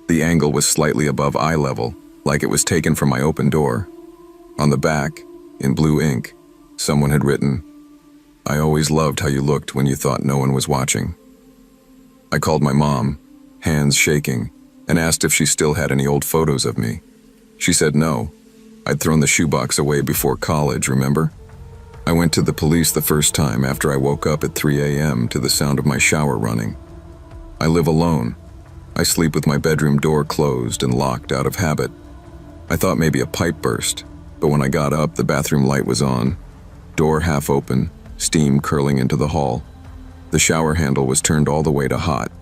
The angle was slightly above eye level, like it was taken from my open door. On the back, in blue ink, someone had written, "I always loved how you looked when you thought no one was watching." I called my mom, hands shaking, and asked if she still had any old photos of me. She said no. I'd thrown the shoebox away before college, remember? I went to the police the first time after I woke up at 3 a.m. to the sound of my shower running. I live alone. I sleep with my bedroom door closed and locked out of habit. I thought maybe a pipe burst, but when I got up, the bathroom light was on, door half open, steam curling into the hall. The shower handle was turned all the way to hot.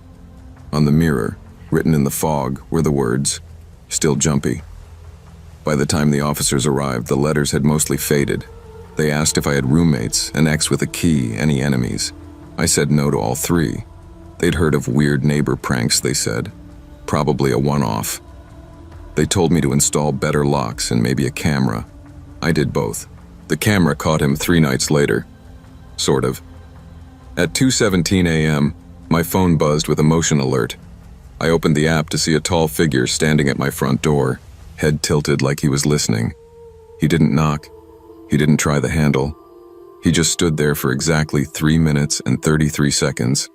On the mirror, written in the fog, were the words, "Still jumpy." By the time the officers arrived, the letters had mostly faded. They asked if I had roommates, an ex with a key, any enemies. I said no to all 3. They'd heard of weird neighbor pranks, they said. Probably a one-off. They told me to install better locks and maybe a camera. I did both. The camera caught him 3 nights later. Sort of. At 2:17 a.m., my phone buzzed with a motion alert. I opened the app to see a tall figure standing at my front door, head tilted like he was listening. He didn't knock. He didn't try the handle. He just stood there for exactly 3 minutes and 33 seconds,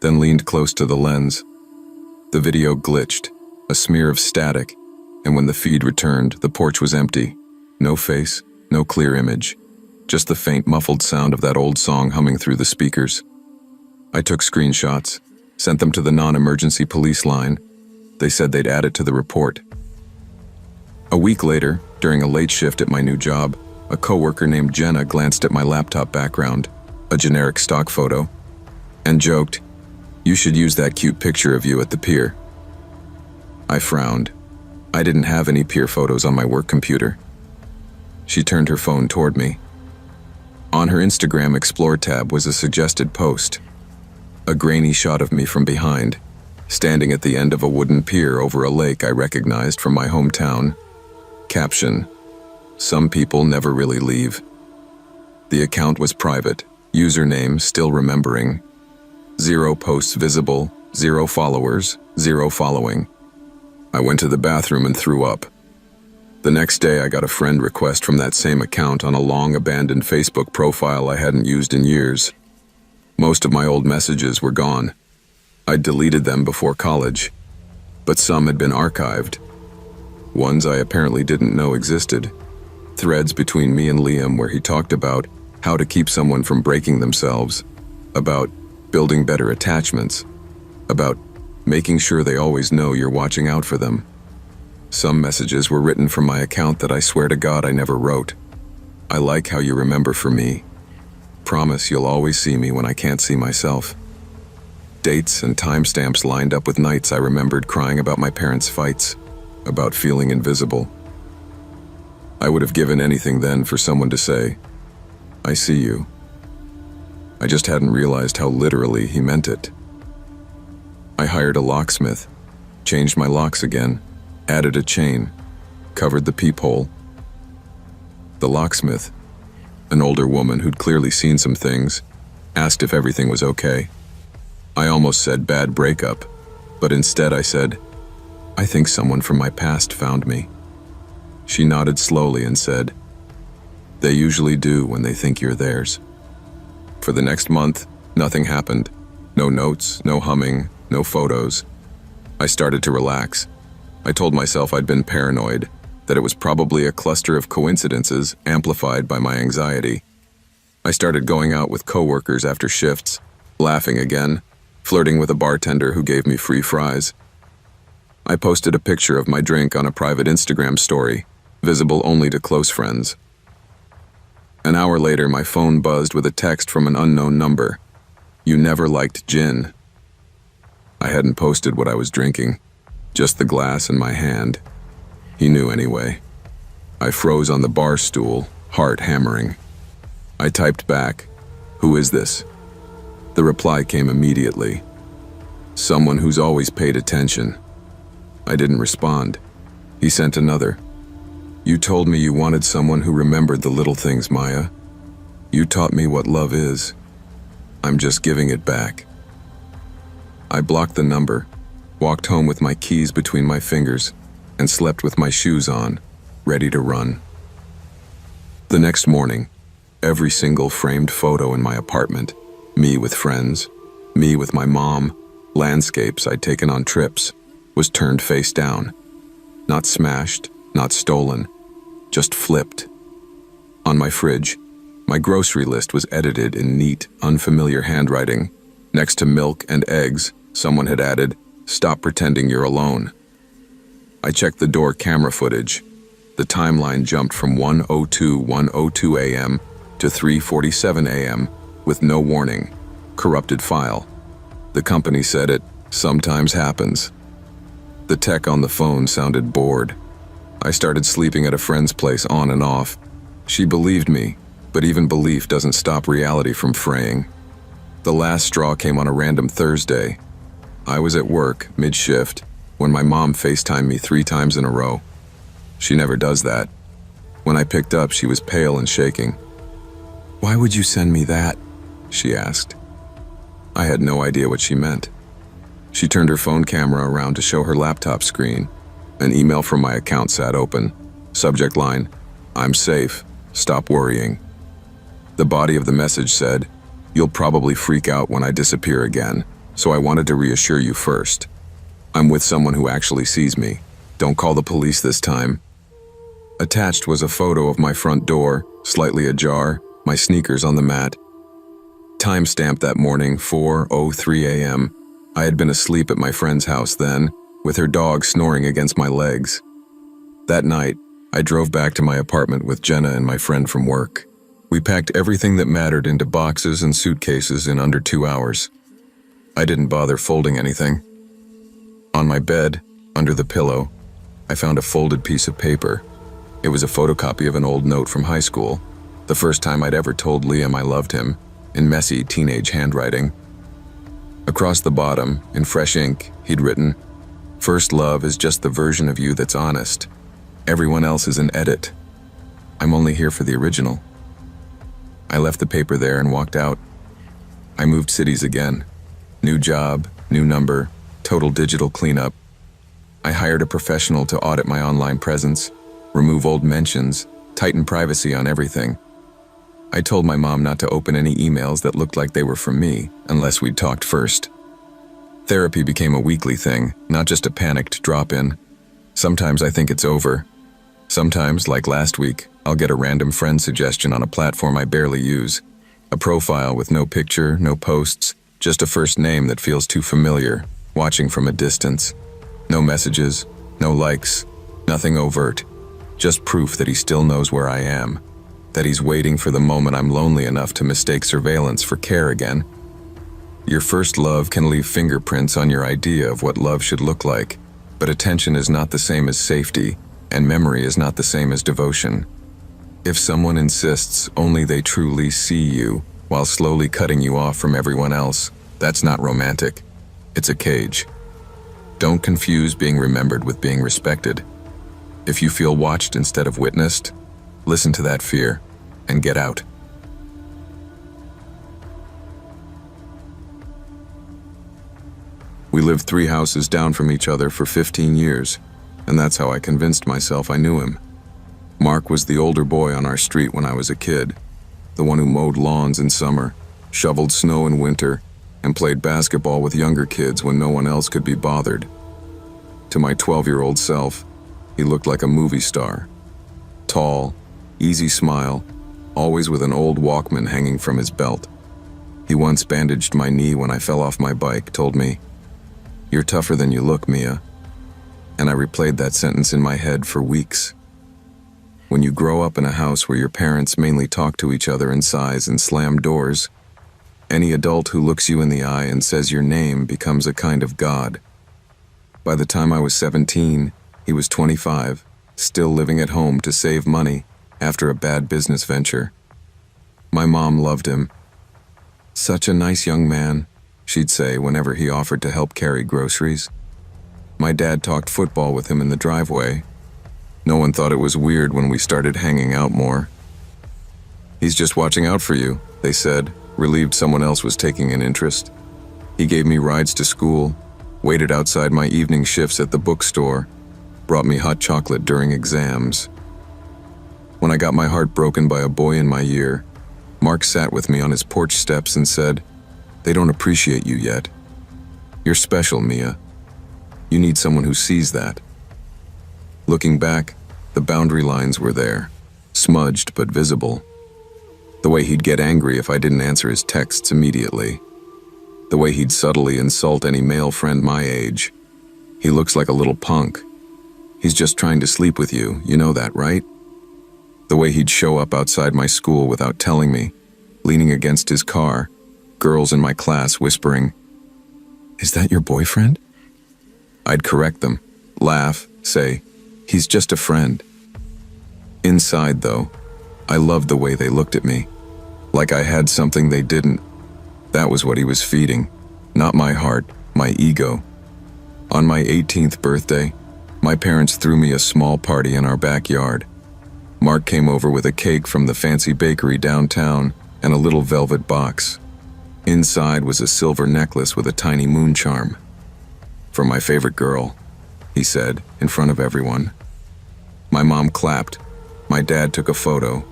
then leaned close to the lens. The video glitched, a smear of static, and when the feed returned, the porch was empty. No face, no clear image, just the faint muffled sound of that old song humming through the speakers. I took screenshots, sent them to the non-emergency police line. They said they'd add it to the report. A week later, during a late shift at my new job, a coworker named Jenna glanced at my laptop background, a generic stock photo, and joked, "You should use that cute picture of you at the pier." I frowned. I didn't have any pier photos on my work computer. She turned her phone toward me. On her Instagram Explore tab was a suggested post. A grainy shot of me from behind, standing at the end of a wooden pier over a lake I recognized from my hometown. Caption: "Some people never really leave." The account was private, username still remembering. 0 posts visible, 0 followers, 0 following. I went to the bathroom and threw up. The next day I got a friend request from that same account on a long abandoned Facebook profile I hadn't used in years. Most of my old messages were gone. I'd deleted them before college, but some had been archived. Ones I apparently didn't know existed. Threads between me and Liam where he talked about how to keep someone from breaking themselves, about building better attachments, about making sure they always know you're watching out for them. Some messages were written from my account that I swear to God I never wrote. I like how you remember for me. Promise you'll always see me when I can't see myself. Dates and timestamps lined up with nights I remembered crying about my parents' fights, about feeling invisible. I would have given anything then for someone to say, "I see you." I just hadn't realized how literally he meant it. I hired a locksmith, changed my locks again, added a chain, covered the peephole. The locksmith, an older woman who'd clearly seen some things, asked if everything was okay. I almost said bad breakup, but instead I said, "I think someone from my past found me." She nodded slowly and said, "They usually do when they think you're theirs." For the next month, nothing happened. No notes, no humming, no photos. I started to relax. I told myself I'd been paranoid, that it was probably a cluster of coincidences amplified by my anxiety. I started going out with coworkers after shifts, laughing again, flirting with a bartender who gave me free fries. I posted a picture of my drink on a private Instagram story, visible only to close friends. An hour later, my phone buzzed with a text from an unknown number. "You never liked gin." I hadn't posted what I was drinking, just the glass in my hand. He knew anyway. I froze on the bar stool, heart hammering. I typed back, "Who is this?" The reply came immediately. "Someone who's always paid attention." I didn't respond. He sent another. "You told me you wanted someone who remembered the little things, Maya. You taught me what love is. I'm just giving it back." I blocked the number, walked home with my keys between my fingers, and slept with my shoes on, ready to run. The next morning, every single framed photo in my apartment, me with friends, me with my mom, landscapes I'd taken on trips, was turned face down. Not smashed, not stolen, just flipped. On my fridge, my grocery list was edited in neat, unfamiliar handwriting. Next to milk and eggs, someone had added, "Stop pretending you're alone." I checked the door camera footage. The timeline jumped from 1:02 a.m. to 3:47 a.m. with no warning. Corrupted file. The company said it sometimes happens. The tech on the phone sounded bored. I started sleeping at a friend's place on and off. She believed me, but even belief doesn't stop reality from fraying. The last straw came on a random Thursday. I was at work, mid-shift, when my mom FaceTimed me 3 times in a row. She never does that. When I picked up, she was pale and shaking. "Why would you send me that?" she asked. I had no idea what she meant. She turned her phone camera around to show her laptop screen. An email from my account sat open. Subject line, "I'm safe. Stop worrying." The body of the message said, "You'll probably freak out when I disappear again, so I wanted to reassure you first. I'm with someone who actually sees me. Don't call the police this time." Attached was a photo of my front door, slightly ajar, my sneakers on the mat. Timestamp that morning, 4:03 a.m. I had been asleep at my friend's house then, with her dog snoring against my legs. That night, I drove back to my apartment with Jenna and my friend from work. We packed everything that mattered into boxes and suitcases in under 2 hours. I didn't bother folding anything. On my bed, under the pillow, I found a folded piece of paper. It was a photocopy of an old note from high school, the first time I'd ever told Liam I loved him, in messy teenage handwriting. Across the bottom, in fresh ink, he'd written, "First love is just the version of you that's honest. Everyone else is an edit. I'm only here for the original." I left the paper there and walked out. I moved cities again. New job, new number, total digital cleanup. I hired a professional to audit my online presence, remove old mentions, tighten privacy on everything. I told my mom not to open any emails that looked like they were from me, unless we'd talked first. Therapy became a weekly thing, not just a panicked drop-in. Sometimes I think it's over. Sometimes, like last week, I'll get a random friend suggestion on a platform I barely use. A profile with no picture, no posts, just a first name that feels too familiar, watching from a distance. No messages, no likes, nothing overt. Just proof that he still knows where I am. That he's waiting for the moment I'm lonely enough to mistake surveillance for care again. Your first love can leave fingerprints on your idea of what love should look like, but attention is not the same as safety, and memory is not the same as devotion. If someone insists only they truly see you, while slowly cutting you off from everyone else, that's not romantic. It's a cage. Don't confuse being remembered with being respected. If you feel watched instead of witnessed, listen to that fear and get out. We lived 3 houses down from each other for 15 years, and that's how I convinced myself I knew him. Mark was the older boy on our street when I was a kid, the one who mowed lawns in summer, shoveled snow in winter, and played basketball with younger kids when no one else could be bothered. To my 12-year-old self, he looked like a movie star. Tall, easy smile, always with an old Walkman hanging from his belt. He once bandaged my knee when I fell off my bike, told me, "You're tougher than you look, Mia." And I replayed that sentence in my head for weeks. When you grow up in a house where your parents mainly talk to each other in sighs and slam doors, any adult who looks you in the eye and says your name becomes a kind of god. By the time I was 17, he was 25, still living at home to save money after a bad business venture. My mom loved him. "Such a nice young man," she'd say whenever he offered to help carry groceries. My dad talked football with him in the driveway. No one thought it was weird when we started hanging out more. "He's just watching out for you," they said, relieved someone else was taking an interest. He gave me rides to school, waited outside my evening shifts at the bookstore, brought me hot chocolate during exams. When I got my heart broken by a boy in my year, Mark sat with me on his porch steps and said, "They don't appreciate you yet. You're special, Mia. You need someone who sees that." Looking back, the boundary lines were there, smudged but visible. The way he'd get angry if I didn't answer his texts immediately. The way he'd subtly insult any male friend my age. "He looks like a little punk. He's just trying to sleep with you, you know that, right?" The way he'd show up outside my school without telling me, leaning against his car, girls in my class whispering, "Is that your boyfriend?" I'd correct them, laugh, say, "He's just a friend." Inside, though, I loved the way they looked at me, like I had something they didn't. That was what he was feeding, not my heart, my ego. On my 18th birthday, my parents threw me a small party in our backyard. Mark came over with a cake from the fancy bakery downtown and a little velvet box. Inside was a silver necklace with a tiny moon charm. "For my favorite girl," he said, in front of everyone. My mom clapped. My dad took a photo.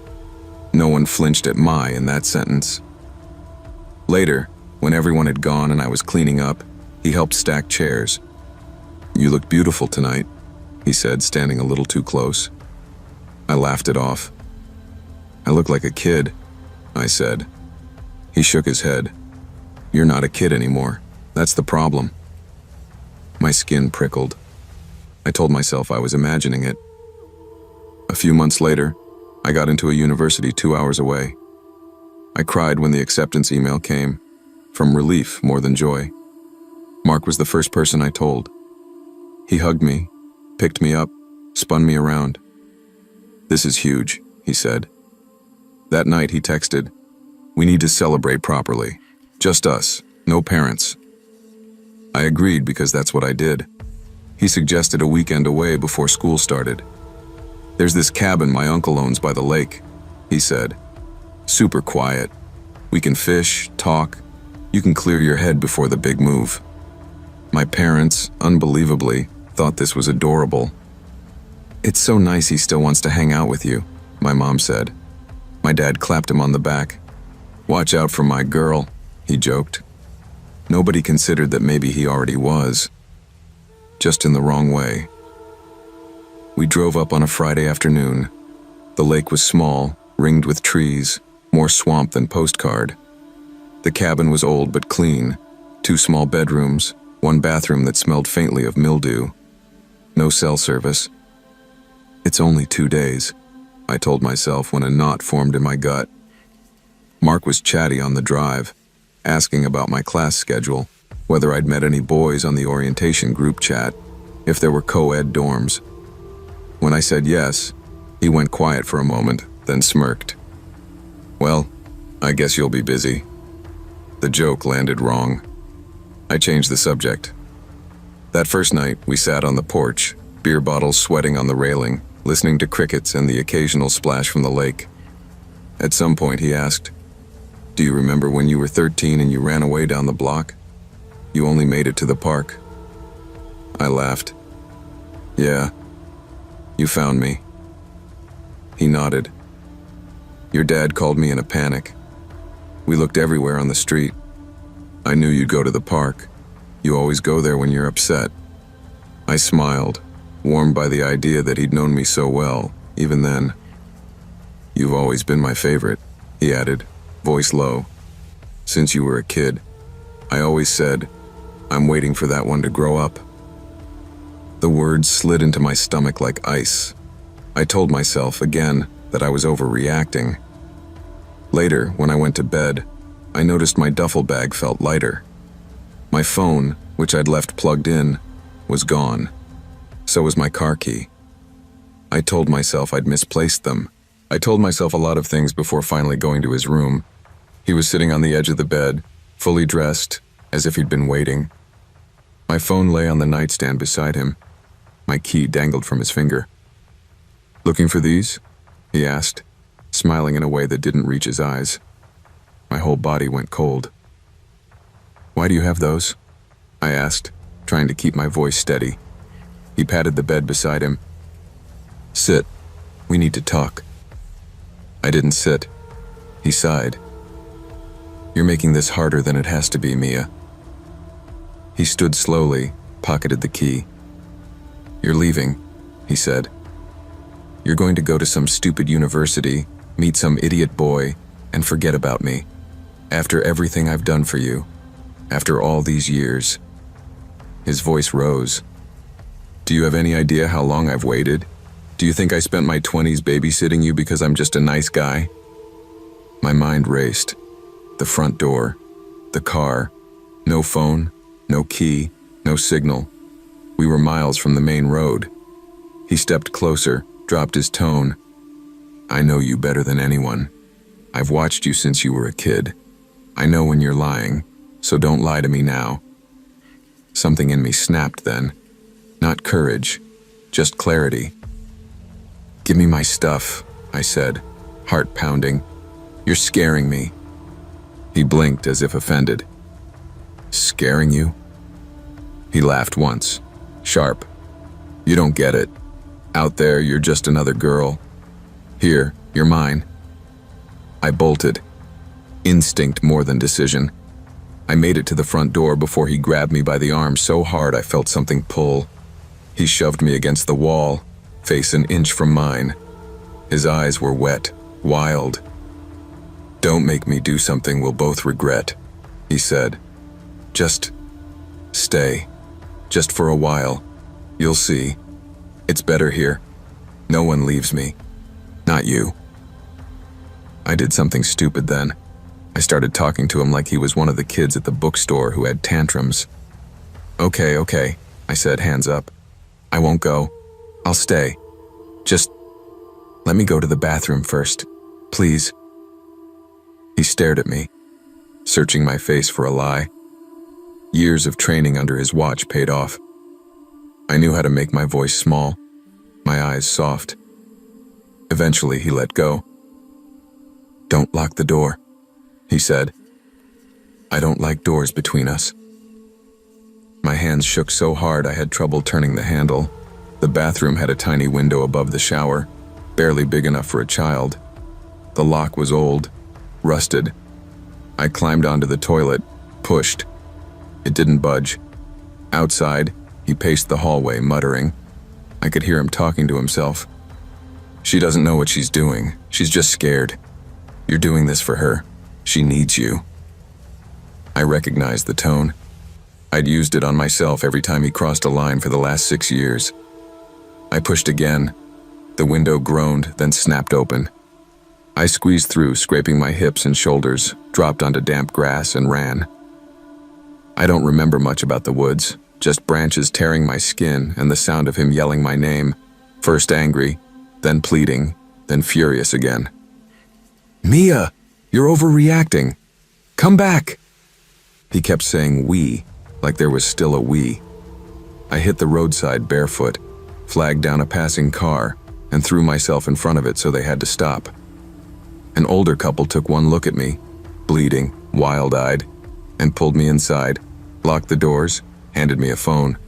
No one flinched at "my" in that sentence. Later, when everyone had gone and I was cleaning up, he helped stack chairs. "You look beautiful tonight," he said, standing a little too close. I laughed it off. "I look like a kid," I said. He shook his head. "You're not a kid anymore. That's the problem." My skin prickled. I told myself I was imagining it. A few months later, I got into a university 2 hours away. I cried when the acceptance email came, from relief more than joy. Mark was the first person I told. He hugged me, picked me up, spun me around. "This is huge," he said. That night he texted, "We need to celebrate properly. Just us, no parents." I agreed because that's what I did. He suggested a weekend away before school started. "There's this cabin my uncle owns by the lake," he said. "Super quiet. We can fish, talk. You can clear your head before the big move." My parents, unbelievably, thought this was adorable. "It's so nice he still wants to hang out with you," my mom said. My dad clapped him on the back. "Watch out for my girl," he joked. Nobody considered that maybe he already was, just in the wrong way. We drove up on a Friday afternoon. The lake was small, ringed with trees, more swamp than postcard. The cabin was old but clean, 2 small bedrooms, 1 bathroom that smelled faintly of mildew. No cell service. "It's only 2 days," I told myself when a knot formed in my gut. Mark was chatty on the drive, asking about my class schedule, whether I'd met any boys on the orientation group chat, if there were co-ed dorms. When I said yes, he went quiet for a moment, then smirked. "Well, I guess you'll be busy." The joke landed wrong. I changed the subject. That first night, we sat on the porch, beer bottles sweating on the railing, listening to crickets and the occasional splash from the lake. At some point, he asked, "Do you remember when you were 13 and you ran away down the block? You only made it to the park." I laughed. "Yeah, you found me." He nodded. "Your dad called me in a panic. We looked everywhere on the street. I knew you'd go to the park. You always go there when you're upset." I smiled, warmed by the idea that he'd known me so well, even then. "You've always been my favorite," he added, voice low. "Since you were a kid. I always said, I'm waiting for that one to grow up." The words slid into my stomach like ice. I told myself again that I was overreacting. Later, when I went to bed, I noticed my duffel bag felt lighter. My phone, which I'd left plugged in, was gone. So was my car key. I told myself I'd misplaced them. I told myself a lot of things before finally going to his room. He was sitting on the edge of the bed, fully dressed, as if he'd been waiting. My phone lay on the nightstand beside him. My key dangled from his finger. "Looking for these?" he asked, smiling in a way that didn't reach his eyes. My whole body went cold. "Why do you have those?" I asked, trying to keep my voice steady. He patted the bed beside him. "Sit. We need to talk." I didn't sit. He sighed. "You're making this harder than it has to be, Mia." He stood slowly, pocketed the key. "You're leaving," he said. "You're going to go to some stupid university, meet some idiot boy, and forget about me. After everything I've done for you. After all these years." His voice rose. "Do you have any idea how long I've waited? Do you think I spent my 20s babysitting you because I'm just a nice guy?" My mind raced. The front door. The car. No phone. No key. No signal. We were miles from the main road. He stepped closer, dropped his tone. "I know you better than anyone. I've watched you since you were a kid. I know when you're lying, so don't lie to me now." Something in me snapped then. Not courage, just clarity. "Give me my stuff," I said, heart pounding. "You're scaring me." He blinked as if offended. "Scaring you?" He laughed once, sharp. "You don't get it. Out there, you're just another girl. Here, you're mine." I bolted. Instinct more than decision. I made it to the front door before he grabbed me by the arm so hard I felt something pull. He shoved me against the wall, face an inch from mine. His eyes were wet, wild. "Don't make me do something we'll both regret," he said. "Just stay. Just for a while. You'll see. It's better here. No one leaves me. Not you." I did something stupid then. I started talking to him like he was one of the kids at the bookstore who had tantrums. Okay, I said, hands up. "I won't go. I'll stay. Just Let me go to the bathroom first, please. He stared at me, searching my face for a lie. Years of training under his watch paid off. I knew how to make my voice small, my eyes soft. Eventually, he let go. "Don't lock the door," he said. "I don't like doors between us." My hands shook so hard I had trouble turning the handle. The bathroom had a tiny window above the shower, barely big enough for a child. The lock was old, rusted. I climbed onto the toilet, pushed. It didn't budge. Outside, he paced the hallway, muttering. I could hear him talking to himself. "She doesn't know what she's doing. She's just scared. You're doing this for her. She needs you." I recognized the tone. I'd used it on myself every time he crossed a line for the last 6 years. I pushed again. The window groaned, then snapped open. I squeezed through, scraping my hips and shoulders, dropped onto damp grass, and ran. I don't remember much about the woods, just branches tearing my skin and the sound of him yelling my name, first angry, then pleading, then furious again. "Mia, you're overreacting. Come back." He kept saying "we," like there was still a we. I hit the roadside barefoot, flagged down a passing car, and threw myself in front of it so they had to stop. An older couple took one look at me, bleeding, wild-eyed, and pulled me inside, locked the doors, handed me a phone.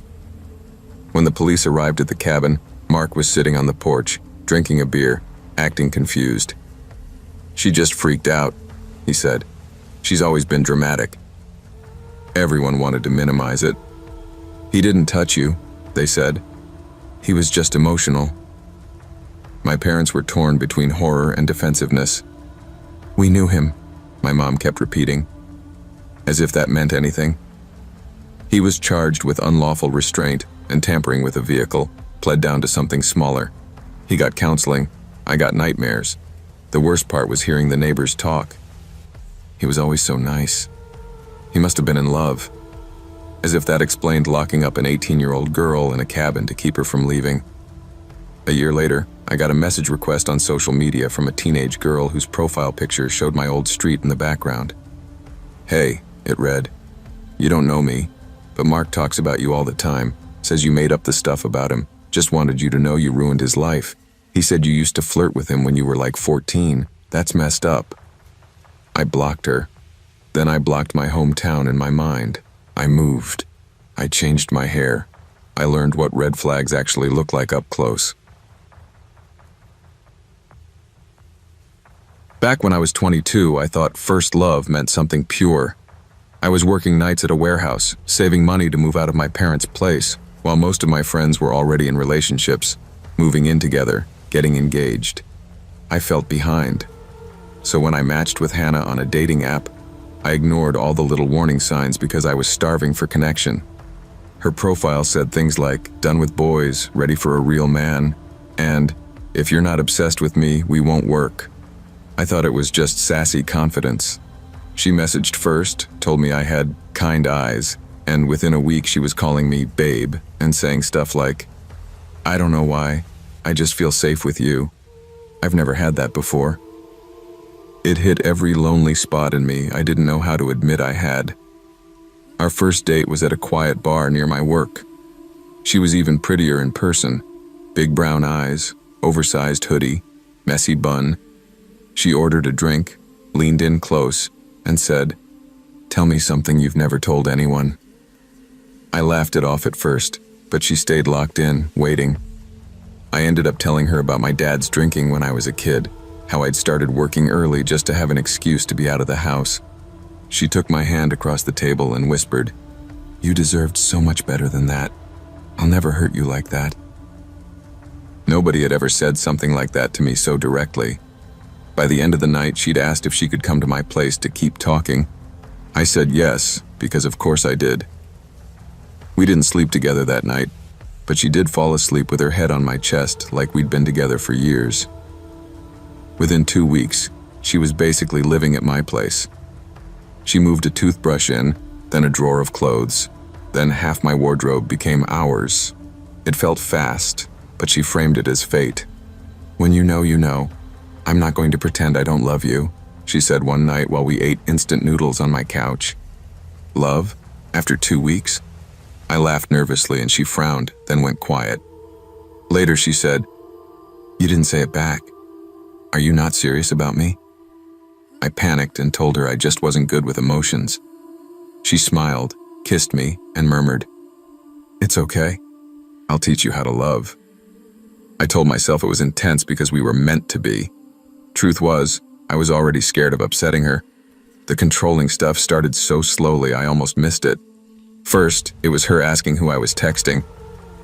When the police arrived at the cabin, Mark was sitting on the porch, drinking a beer, acting confused. "She just freaked out," he said. "She's always been dramatic." Everyone wanted to minimize it. "He didn't touch you," they said. "He was just emotional." My parents were torn between horror and defensiveness. "We knew him," my mom kept repeating, as if that meant anything. He was charged with unlawful restraint and tampering with a vehicle, pled down to something smaller. He got counseling. I got nightmares. The worst part was hearing the neighbors talk. He was always so nice. He must have been in love. As if that explained locking up an 18-year-old girl in a cabin to keep her from leaving. A year later, I got a message request on social media from a teenage girl whose profile picture showed my old street in the background. "Hey," it read, "you don't know me, but Mark talks about you all the time, says you made up the stuff about him, just wanted you to know you ruined his life. He said you used to flirt with him when you were like 14. That's messed up." I blocked her. Then I blocked my hometown in my mind. I moved. I changed my hair. I learned what red flags actually look like up close. Back when I was 22, I thought first love meant something pure. I was working nights at a warehouse, saving money to move out of my parents' place, while most of my friends were already in relationships, moving in together, getting engaged. I felt behind. So when I matched with Hannah on a dating app, I ignored all the little warning signs because I was starving for connection. Her profile said things like, "Done with boys, ready for a real man," and "If you're not obsessed with me, we won't work." I thought it was just sassy confidence. She messaged first, told me I had kind eyes, and within a week she was calling me babe and saying stuff like, "I don't know why, I just feel safe with you. I've never had that before." It hit every lonely spot in me I didn't know how to admit I had. Our first date was at a quiet bar near my work. She was even prettier in person. Big brown eyes, oversized hoodie, messy bun. She ordered a drink, leaned in close, and said, "Tell me something you've never told anyone." I laughed it off at first, but she stayed locked in, waiting. I ended up telling her about my dad's drinking when I was a kid, how I'd started working early just to have an excuse to be out of the house. She took my hand across the table and whispered, "You deserved so much better than that. I'll never hurt you like that." Nobody had ever said something like that to me so directly. By the end of the night, she'd asked if she could come to my place to keep talking. I said yes, because of course I did. We didn't sleep together that night, but she did fall asleep with her head on my chest like we'd been together for years. Within 2 weeks, she was basically living at my place. She moved a toothbrush in, then a drawer of clothes, then half my wardrobe became ours. It felt fast, but she framed it as fate. When you know, you know. I'm not going to pretend I don't love you, she said one night while we ate instant noodles on my couch. Love? After 2 weeks? I laughed nervously and she frowned, then went quiet. Later she said, "You didn't say it back. Are you not serious about me?" I panicked and told her I just wasn't good with emotions. She smiled, kissed me, and murmured, "It's okay. I'll teach you how to love." I told myself it was intense because we were meant to be. Truth was, I was already scared of upsetting her. The controlling stuff started so slowly I almost missed it. First, it was her asking who I was texting.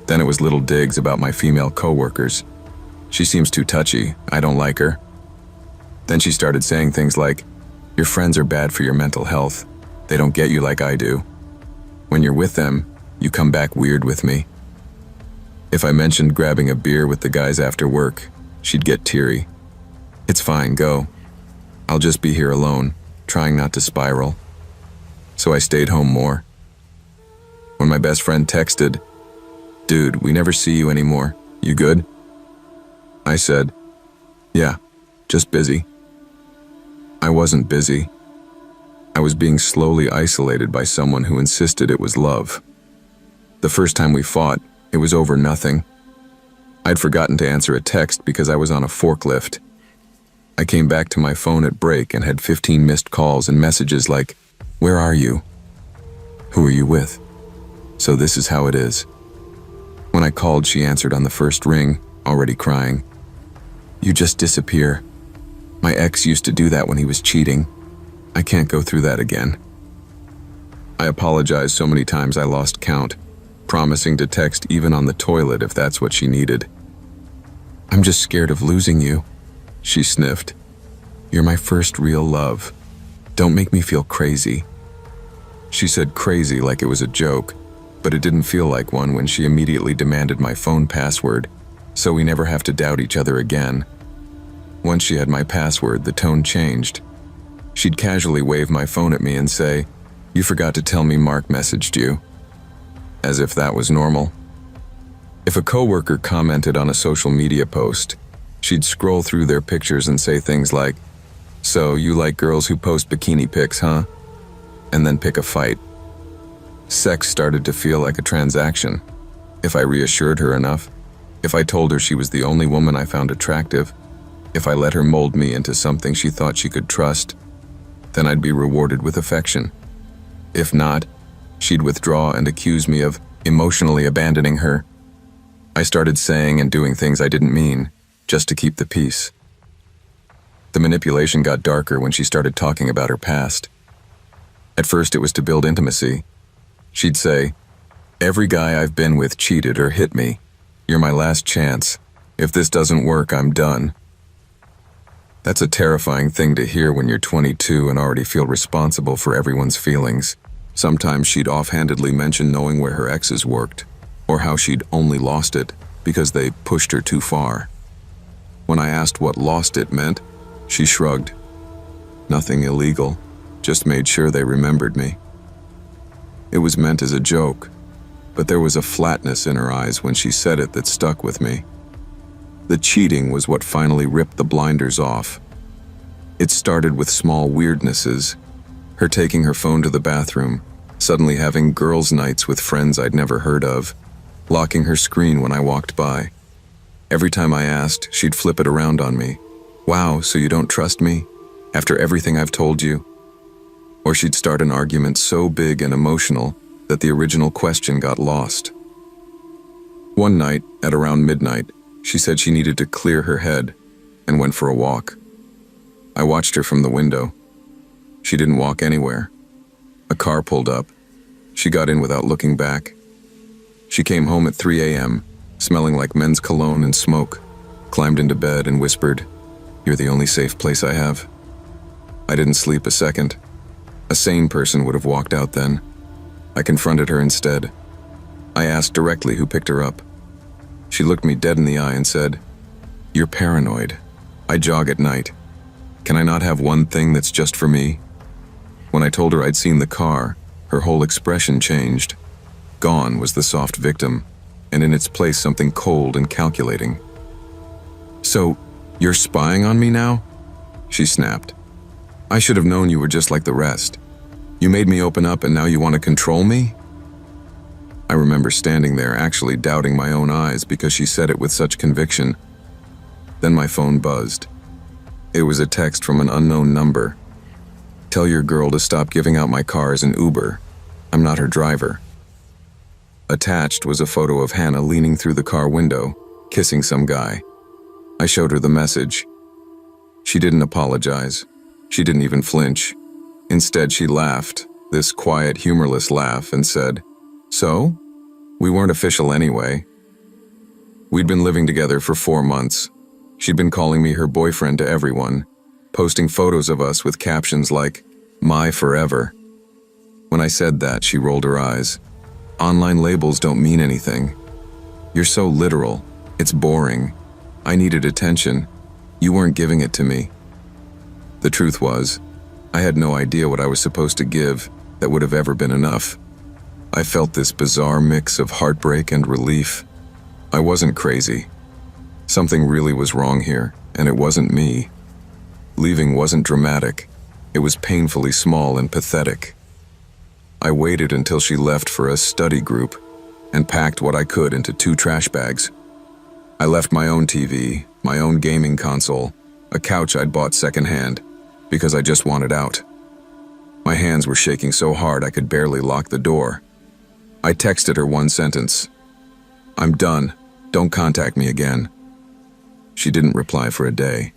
Then it was little digs about my female coworkers. "She seems too touchy. I don't like her." Then she started saying things like, "Your friends are bad for your mental health. They don't get you like I do. When you're with them, you come back weird with me." If I mentioned grabbing a beer with the guys after work, she'd get teary. "It's fine, go. I'll just be here alone, trying not to spiral." So I stayed home more. When my best friend texted, "Dude, we never see you anymore. You good?" I said, "Yeah, just busy." I wasn't busy. I was being slowly isolated by someone who insisted it was love. The first time we fought, it was over nothing. I'd forgotten to answer a text because I was on a forklift. I came back to my phone at break and had 15 missed calls and messages like, "Where are you? Who are you with?" So this is how it is. When I called, she answered on the first ring, already crying. "You just disappear. My ex used to do that when he was cheating. I can't go through that again." I apologized so many times I lost count, promising to text even on the toilet if that's what she needed. "I'm just scared of losing you," she sniffed. "You're my first real love. Don't make me feel crazy." She said crazy like it was a joke, but it didn't feel like one when she immediately demanded my phone password, so we never have to doubt each other again. Once she had my password, the tone changed. She'd casually wave my phone at me and say, "You forgot to tell me Mark messaged you." As if that was normal. If a coworker commented on a social media post, she'd scroll through their pictures and say things like, "So you like girls who post bikini pics, huh?" And then pick a fight. Sex started to feel like a transaction. If I reassured her enough, if I told her she was the only woman I found attractive, if I let her mold me into something she thought she could trust, then I'd be rewarded with affection. If not, she'd withdraw and accuse me of emotionally abandoning her. I started saying and doing things I didn't mean, just to keep the peace. The manipulation got darker when she started talking about her past. At first it was to build intimacy. She'd say, "Every guy I've been with cheated or hit me. You're my last chance. If this doesn't work, I'm done." That's a terrifying thing to hear when you're 22 and already feel responsible for everyone's feelings. Sometimes she'd offhandedly mention knowing where her exes worked, or how she'd only lost it because they pushed her too far. When I asked what lost it meant, she shrugged. Nothing illegal, just made sure they remembered me. It was meant as a joke, but there was a flatness in her eyes when she said it that stuck with me. The cheating was what finally ripped the blinders off. It started with small weirdnesses, her taking her phone to the bathroom, suddenly having girls' nights with friends I'd never heard of, locking her screen when I walked by. Every time I asked, she'd flip it around on me. "Wow, so you don't trust me? After everything I've told you?" Or she'd start an argument so big and emotional that the original question got lost. One night, at around midnight, she said she needed to clear her head and went for a walk. I watched her from the window. She didn't walk anywhere. A car pulled up. She got in without looking back. She came home at 3 a.m., smelling like men's cologne and smoke, climbed into bed and whispered, "You're the only safe place I have." I didn't sleep a second. A sane person would have walked out then. I confronted her instead. I asked directly who picked her up. She looked me dead in the eye and said, "You're paranoid. I jog at night. Can I not have one thing that's just for me?" When I told her I'd seen the car, her whole expression changed. Gone was the soft victim, and in its place something cold and calculating. "So, You're spying on me now? She snapped. I should have known you were just like the rest. You made me open up and now you want to control me? I remember standing there actually doubting my own eyes because she said it with such conviction. Then my phone buzzed. It was a text from an unknown number. Tell your girl to stop giving out my car as an Uber. I'm not her driver. Attached was a photo of Hannah leaning through the car window, kissing some guy. I showed her the message. She didn't apologize. She didn't even flinch. Instead, she laughed, this quiet, humorless laugh, and said, So? We weren't official anyway. We'd been living together for 4 months. She'd been calling me her boyfriend to everyone, posting photos of us with captions like, My forever. When I said that, she rolled her eyes. Online labels don't mean anything. You're so literal. It's boring. I needed attention. You weren't giving it to me. The truth was, I had no idea what I was supposed to give that would have ever been enough. I felt this bizarre mix of heartbreak and relief. I wasn't crazy. Something really was wrong here, and it wasn't me. Leaving wasn't dramatic. It was painfully small and pathetic. I waited until she left for a study group and packed what I could into 2 trash bags. I left my own TV, my own gaming console, a couch I'd bought secondhand, because I just wanted out. My hands were shaking so hard I could barely lock the door. I texted her one sentence. I'm done. Don't contact me again. She didn't reply for a day.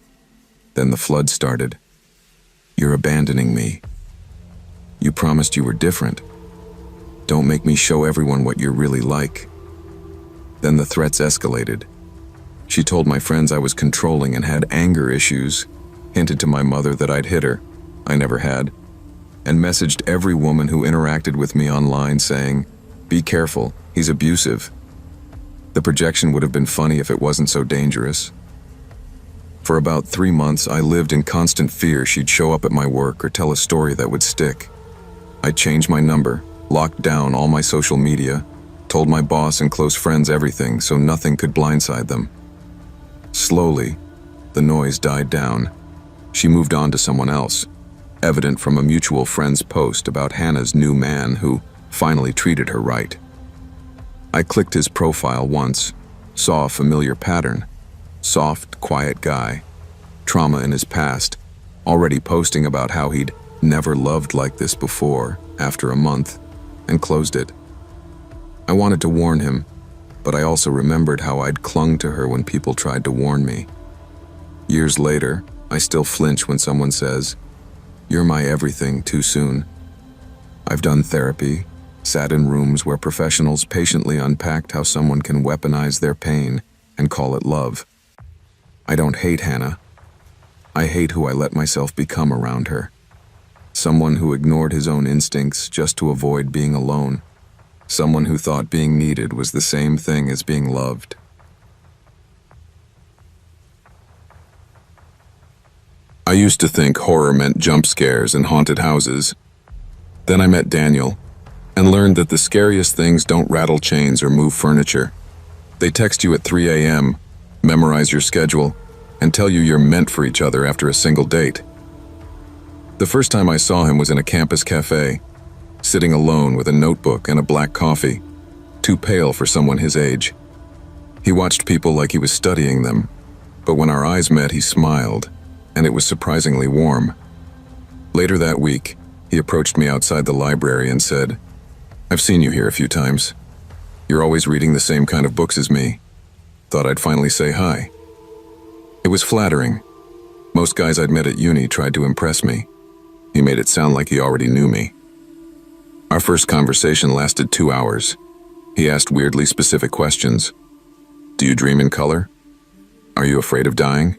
Then the flood started. You're abandoning me. You promised you were different. Don't make me show everyone what you're really like. Then the threats escalated. She told my friends I was controlling and had anger issues, hinted to my mother that I'd hit her, I never had, and messaged every woman who interacted with me online saying, Be careful, he's abusive. The projection would have been funny if it wasn't so dangerous. For about 3 months, I lived in constant fear she'd show up at my work or tell a story that would stick. I changed my number, locked down all my social media, told my boss and close friends everything so nothing could blindside them. Slowly, the noise died down. She moved on to someone else, evident from a mutual friend's post about Hannah's new man who finally treated her right. I clicked his profile once, saw a familiar pattern. Soft, quiet guy, trauma in his past, already posting about how he'd never loved like this before after a month, and closed it. I wanted to warn him, but I also remembered how I'd clung to her when people tried to warn me. Years later, I still flinch when someone says, You're my everything too soon. I've done therapy, sat in rooms where professionals patiently unpacked how someone can weaponize their pain and call it love. I don't hate Hannah. I hate who I let myself become around her. Someone who ignored his own instincts just to avoid being alone. Someone who thought being needed was the same thing as being loved. I used to think horror meant jump scares and haunted houses. Then I met Daniel and learned that the scariest things don't rattle chains or move furniture. They text you at 3 a.m., memorize your schedule, and tell you you're meant for each other after a single date. The first time I saw him was in a campus cafe, sitting alone with a notebook and a black coffee, too pale for someone his age. He watched people like he was studying them, but when our eyes met, he smiled, and it was surprisingly warm. Later that week, he approached me outside the library and said, I've seen you here a few times. You're always reading the same kind of books as me. Thought I'd finally say hi. It was flattering. Most guys I'd met at uni tried to impress me. He made it sound like he already knew me. Our first conversation lasted 2 hours. He asked weirdly specific questions. Do you dream in color? Are you afraid of dying?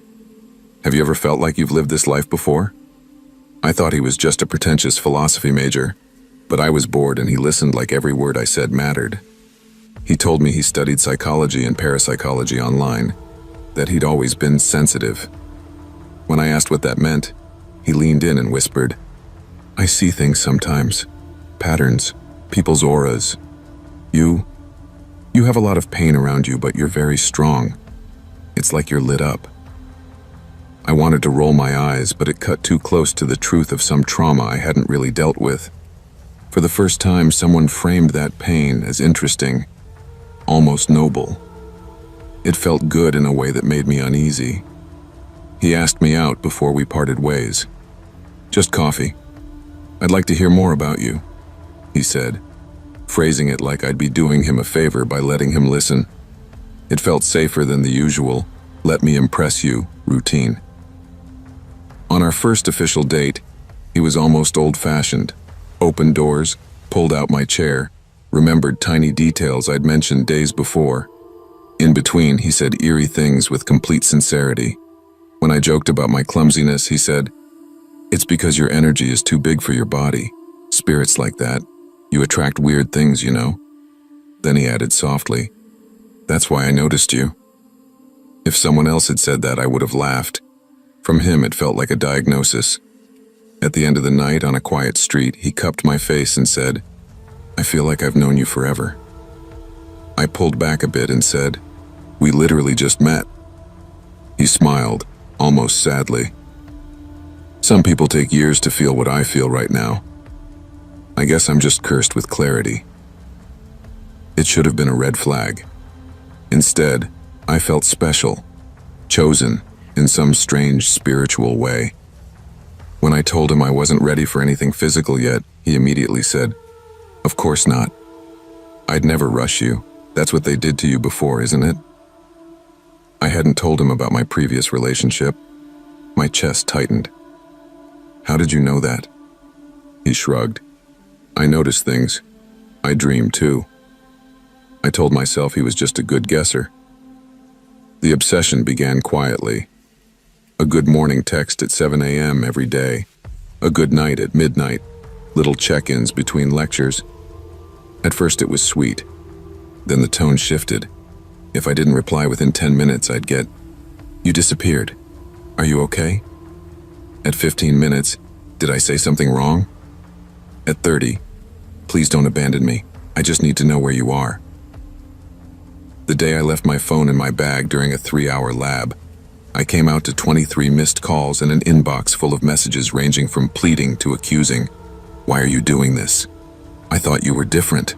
Have you ever felt like you've lived this life before? I thought he was just a pretentious philosophy major, but I was bored and he listened like every word I said mattered. He told me he studied psychology and parapsychology online, that he'd always been sensitive. When I asked what that meant, he leaned in and whispered, I see things sometimes, patterns, people's auras. You have a lot of pain around you, but you're very strong. It's like you're lit up. I wanted to roll my eyes, but it cut too close to the truth of some trauma I hadn't really dealt with. For the first time, someone framed that pain as interesting, almost noble. It felt good in a way that made me uneasy. He asked me out before we parted ways. "Just coffee. I'd like to hear more about you," he said, phrasing it like I'd be doing him a favor by letting him listen. It felt safer than the usual, "let me impress you" routine. On our first official date, he was almost old-fashioned. Opened doors, pulled out my chair, remembered tiny details I'd mentioned days before. In between, he said eerie things with complete sincerity. When I joked about my clumsiness, he said, "It's because your energy is too big for your body. Spirits like that, you attract weird things, you know." Then he added softly, "That's why I noticed you." If someone else had said that, I would have laughed. From him, it felt like a diagnosis. At the end of the night, on a quiet street, he cupped my face and said, "I feel like I've known you forever." I pulled back a bit and said, "We literally just met." He smiled, almost sadly. Some people take years to feel what I feel right now. I guess I'm just cursed with clarity. It should have been a red flag. Instead, I felt special, chosen in some strange spiritual way. When I told him I wasn't ready for anything physical yet, he immediately said, "Of course not. I'd never rush you. That's what they did to you before, isn't it?" I hadn't told him about my previous relationship. My chest tightened. "How did you know that?" He shrugged. "I noticed things. I dream too." I told myself he was just a good guesser. The obsession began quietly. A good morning text at 7 a.m. every day. A good night at midnight. Little check-ins between lectures. At first it was sweet. Then the tone shifted. If I didn't reply within 10 minutes, I'd get, "You disappeared. Are you okay?" At 15 minutes, "Did I say something wrong?" At 30, "Please don't abandon me. I just need to know where you are." The day I left my phone in my bag during a 3-hour lab, I came out to 23 missed calls and an inbox full of messages ranging from pleading to accusing. "Why are you doing this? I thought you were different.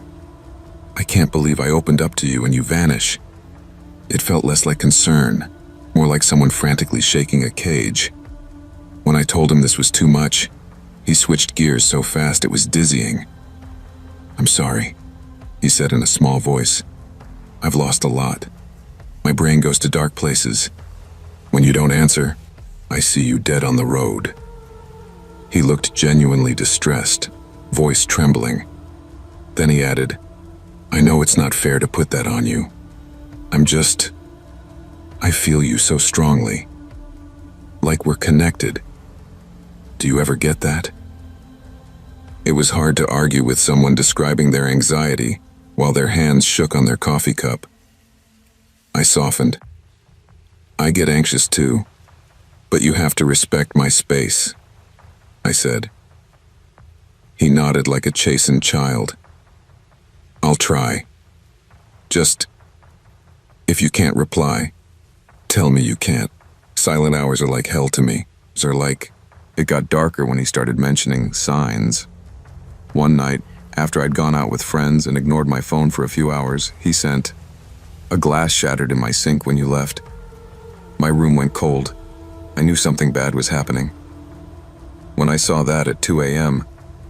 I can't believe I opened up to you and you vanish." It felt less like concern, more like someone frantically shaking a cage. When I told him this was too much, he switched gears so fast it was dizzying. "I'm sorry," he said in a small voice. "I've lost a lot. My brain goes to dark places. When you don't answer, I see you dead on the road." He looked genuinely distressed, voice trembling. Then he added, "I know it's not fair to put that on you. I feel you so strongly. Like we're connected. Do you ever get that?" It was hard to argue with someone describing their anxiety while their hands shook on their coffee cup. I softened. "I get anxious too, but you have to respect my space," I said. He nodded like a chastened child. "I'll try. Just, if you can't reply, tell me you can't. Silent hours are like hell to me. It got darker when he started mentioning signs. One night, after I'd gone out with friends and ignored my phone for a few hours, he sent, "A glass shattered in my sink when you left." My room went cold. I knew something bad was happening. When I saw that at 2 a.m.,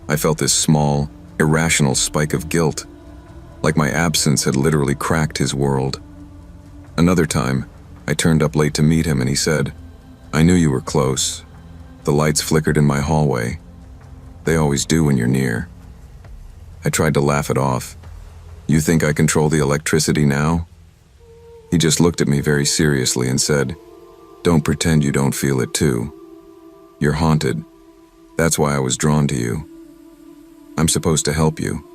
I felt this small, irrational spike of guilt, like my absence had literally cracked his world. Another time, I turned up late to meet him and he said, "I knew you were close. The lights flickered in my hallway. They always do when you're near." I tried to laugh it off. "You think I control the electricity now?" He just looked at me very seriously and said, "Don't pretend you don't feel it too. You're haunted. That's why I was drawn to you. I'm supposed to help you."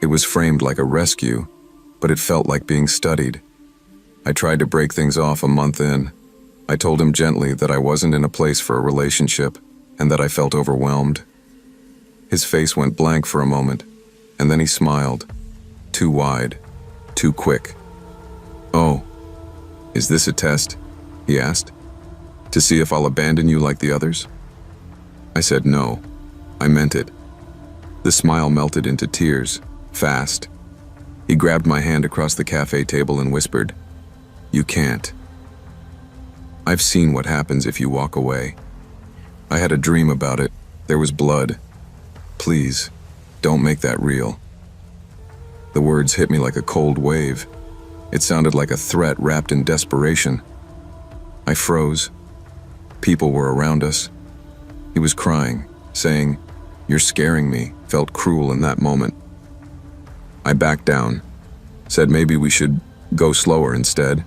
It was framed like a rescue, but it felt like being studied. I tried to break things off a month in. I told him gently that I wasn't in a place for a relationship and that I felt overwhelmed. His face went blank for a moment, and then he smiled. Too wide, too quick. "Oh, is this a test?" he asked. To see if I'll abandon you like the others? I said no. I meant it. The smile melted into tears, fast. He grabbed my hand across the cafe table and whispered, "You can't. I've seen what happens if you walk away. I had a dream about it. There was blood. Please, don't make that real." The words hit me like a cold wave. It sounded like a threat wrapped in desperation. I froze. People were around us. He was crying, saying, "You're scaring me," felt cruel in that moment. I backed down, said maybe we should go slower instead.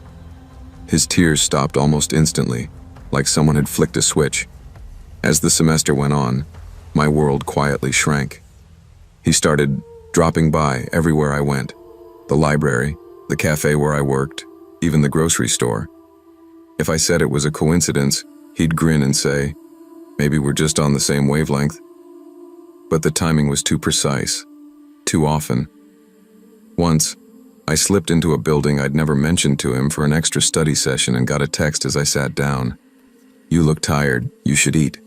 His tears stopped almost instantly, like someone had flicked a switch. As the semester went on, my world quietly shrank. He started dropping by everywhere I went. The library, the cafe where I worked, even the grocery store. If I said it was a coincidence, he'd grin and say, "Maybe we're just on the same wavelength." But the timing was too precise, too often. Once, I slipped into a building I'd never mentioned to him for an extra study session and got a text as I sat down. "You look tired, you should eat."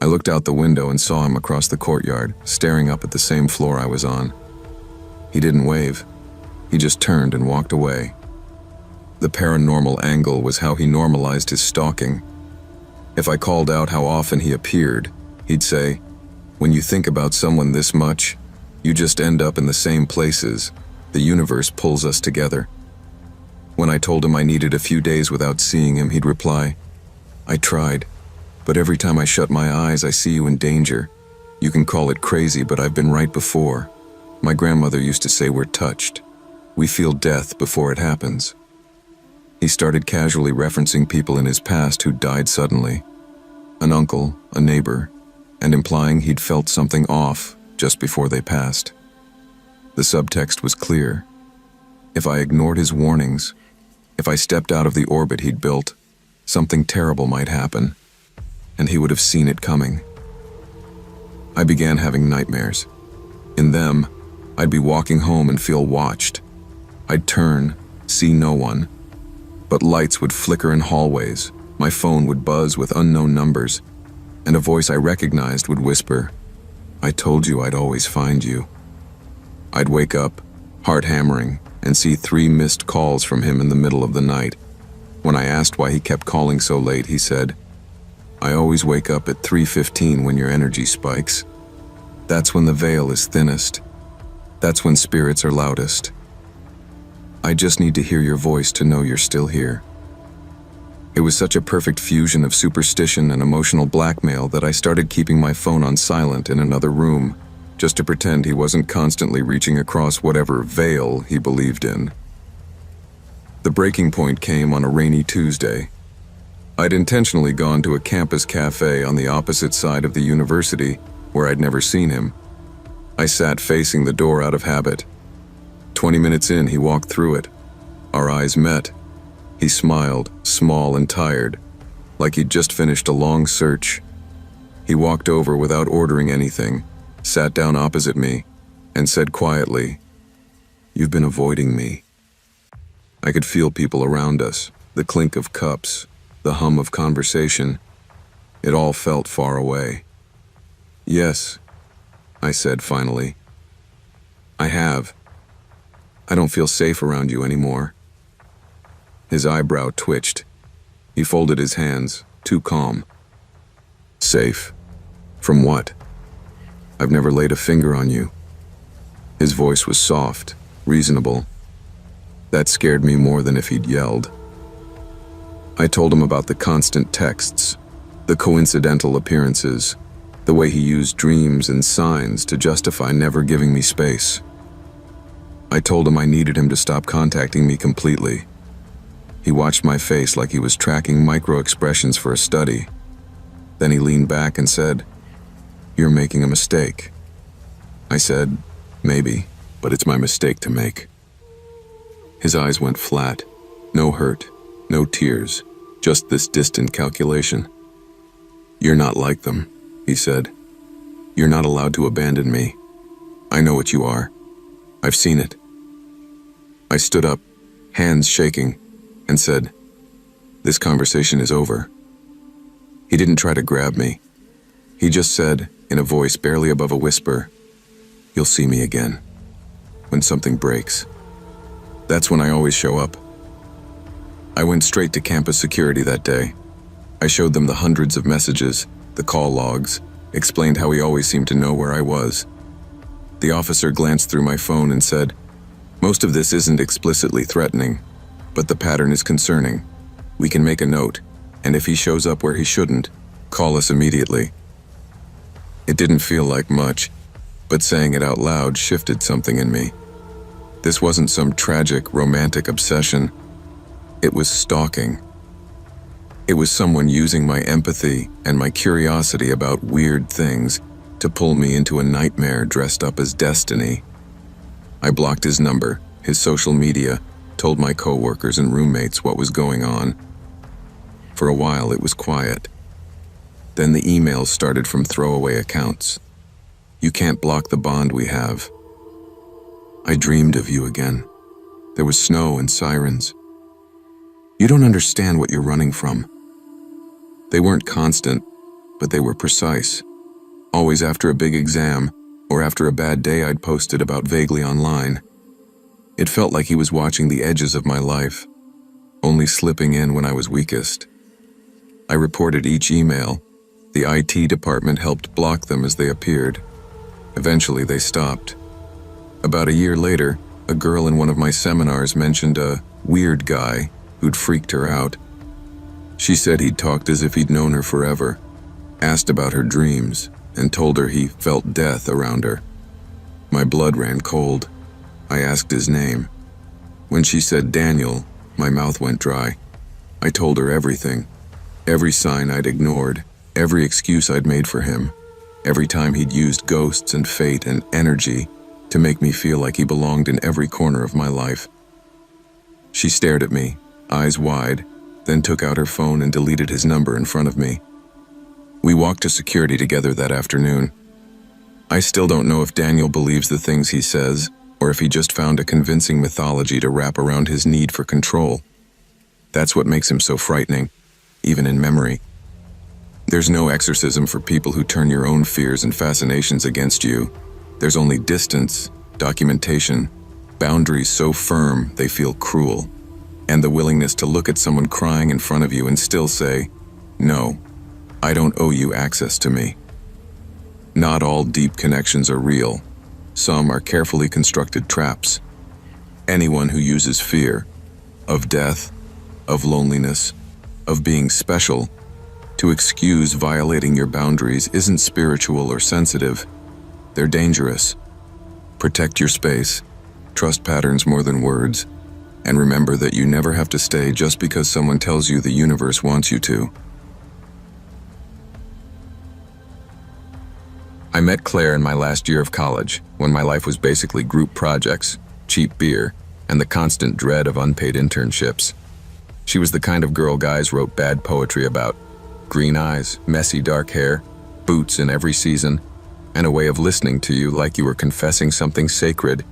I looked out the window and saw him across the courtyard, staring up at the same floor I was on. He didn't wave. He just turned and walked away. The paranormal angle was how he normalized his stalking. If I called out how often he appeared, he'd say, "When you think about someone this much, you just end up in the same places. The universe pulls us together." When I told him I needed a few days without seeing him, he'd reply, "I tried, but every time I shut my eyes, I see you in danger. You can call it crazy, but I've been right before. My grandmother used to say we're touched. We feel death before it happens." He started casually referencing people in his past who died suddenly. An uncle, a neighbor, and implying he'd felt something off just before they passed. The subtext was clear. If I ignored his warnings, if I stepped out of the orbit he'd built, something terrible might happen, and he would have seen it coming. I began having nightmares. In them, I'd be walking home and feel watched. I'd turn, see no one, but lights would flicker in hallways, my phone would buzz with unknown numbers, and a voice I recognized would whisper, "I told you I'd always find you." I'd wake up, heart hammering, and see 3 missed calls from him in the middle of the night. When I asked why he kept calling so late, he said, "I always wake up at 3:15 when your energy spikes. That's when the veil is thinnest. That's when spirits are loudest. I just need to hear your voice to know you're still here." It was such a perfect fusion of superstition and emotional blackmail that I started keeping my phone on silent in another room, just to pretend he wasn't constantly reaching across whatever veil he believed in. The breaking point came on a rainy Tuesday. I'd intentionally gone to a campus cafe on the opposite side of the university where I'd never seen him. I sat facing the door out of habit. 20 minutes in, he walked through it. Our eyes met. He smiled, small and tired, like he'd just finished a long search. He walked over without ordering anything, sat down opposite me, and said quietly, "You've been avoiding me." I could feel people around us, the clink of cups, the hum of conversation. It all felt far away. "Yes," I said finally. "I have. I don't feel safe around you anymore." His eyebrow twitched. He folded his hands, too calm. "Safe? From what? I've never laid a finger on you." His voice was soft, reasonable. That scared me more than if he'd yelled. I told him about the constant texts, the coincidental appearances, the way he used dreams and signs to justify never giving me space. I told him I needed him to stop contacting me completely. He watched my face like he was tracking micro-expressions for a study. Then he leaned back and said, "You're making a mistake." I said, "Maybe, but it's my mistake to make." His eyes went flat. No hurt, no tears, just this distant calculation. "You're not like them," he said. "You're not allowed to abandon me. I know what you are. I've seen it." I stood up, hands shaking, and said, "This conversation is over. He didn't try to grab me. He just said, in a voice barely above a whisper, "You'll see me again. When something breaks." That's when I always show up. I went straight to campus security that day. I showed them the hundreds of messages, the call logs, explained how he always seemed to know where I was. The officer glanced through my phone and said, "Most of this isn't explicitly threatening, but the pattern is concerning. We can make a note, and if he shows up where he shouldn't, call us immediately." It didn't feel like much, but saying it out loud shifted something in me. This wasn't some tragic, romantic obsession. It was stalking. It was someone using my empathy and my curiosity about weird things to pull me into a nightmare dressed up as destiny. I blocked his number, his social media, told my coworkers and roommates what was going on. For a while, it was quiet. Then the emails started from throwaway accounts. "You can't block the bond we have. I dreamed of you again. There was snow and sirens. You don't understand what you're running from." They weren't constant, but they were precise. Always after a big exam, or after a bad day I'd posted about vaguely online. It felt like he was watching the edges of my life, only slipping in when I was weakest. I reported each email. The IT department helped block them as they appeared. Eventually, they stopped. About a year later, a girl in one of my seminars mentioned a weird guy who'd freaked her out. She said he'd talked as if he'd known her forever, asked about her dreams, and told her he felt death around her. My blood ran cold. I asked his name. When she said Daniel, my mouth went dry. I told her everything. Every sign I'd ignored, every excuse I'd made for him, every time he'd used ghosts and fate and energy to make me feel like he belonged in every corner of my life. She stared at me, eyes wide, then took out her phone and deleted his number in front of me. We walked to security together that afternoon. I still don't know if Daniel believes the things he says, or if he just found a convincing mythology to wrap around his need for control. That's what makes him so frightening, even in memory. There's no exorcism for people who turn your own fears and fascinations against you. There's only distance, documentation, boundaries so firm they feel cruel, and the willingness to look at someone crying in front of you and still say, "No, I don't owe you access to me." Not all deep connections are real. Some are carefully constructed traps. Anyone who uses fear, of death, of loneliness, of being special, to excuse violating your boundaries isn't spiritual or sensitive. They're dangerous. Protect your space, trust patterns more than words, and remember that you never have to stay just because someone tells you the universe wants you to. I met Claire in my last year of college, when my life was basically group projects, cheap beer, and the constant dread of unpaid internships. She was the kind of girl guys wrote bad poetry about. Green eyes, messy dark hair, boots in every season, and a way of listening to you like you were confessing something sacred.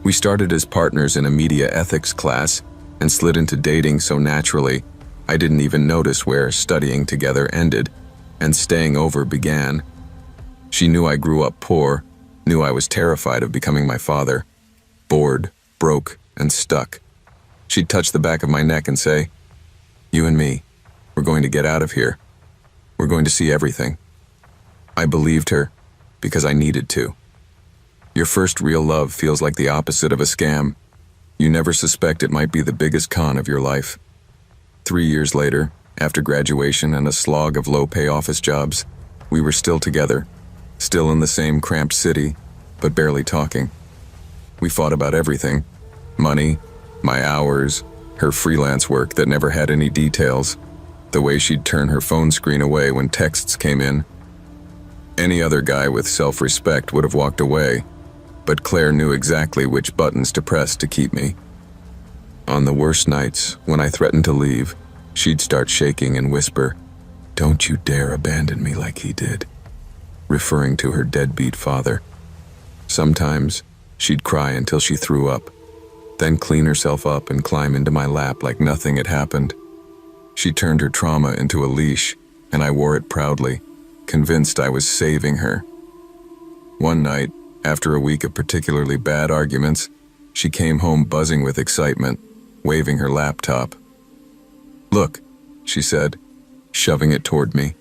We started as partners in a media ethics class and slid into dating so naturally, I didn't even notice where studying together ended and staying over began. She knew I grew up poor, knew I was terrified of becoming my father, bored, broke, and stuck. She'd touch the back of my neck and say, "You and me, we're going to get out of here. We're going to see everything." I believed her because I needed to. Your first real love feels like the opposite of a scam. You never suspect it might be the biggest con of your life. 3 years later, after graduation and a slog of low-pay office jobs, we were still together, still in the same cramped city, but barely talking. We fought about everything: money, my hours, her freelance work that never had any details, the way she'd turn her phone screen away when texts came in. Any other guy with self-respect would have walked away, but Claire knew exactly which buttons to press to keep me. On the worst nights, when I threatened to leave, she'd start shaking and whisper, "Don't you dare abandon me like he did," referring to her deadbeat father. Sometimes, she'd cry until she threw up, then clean herself up and climb into my lap like nothing had happened. She turned her trauma into a leash and I wore it proudly, convinced I was saving her. One night, after a week of particularly bad arguments, she came home buzzing with excitement, waving her laptop. "Look," she said, shoving it toward me.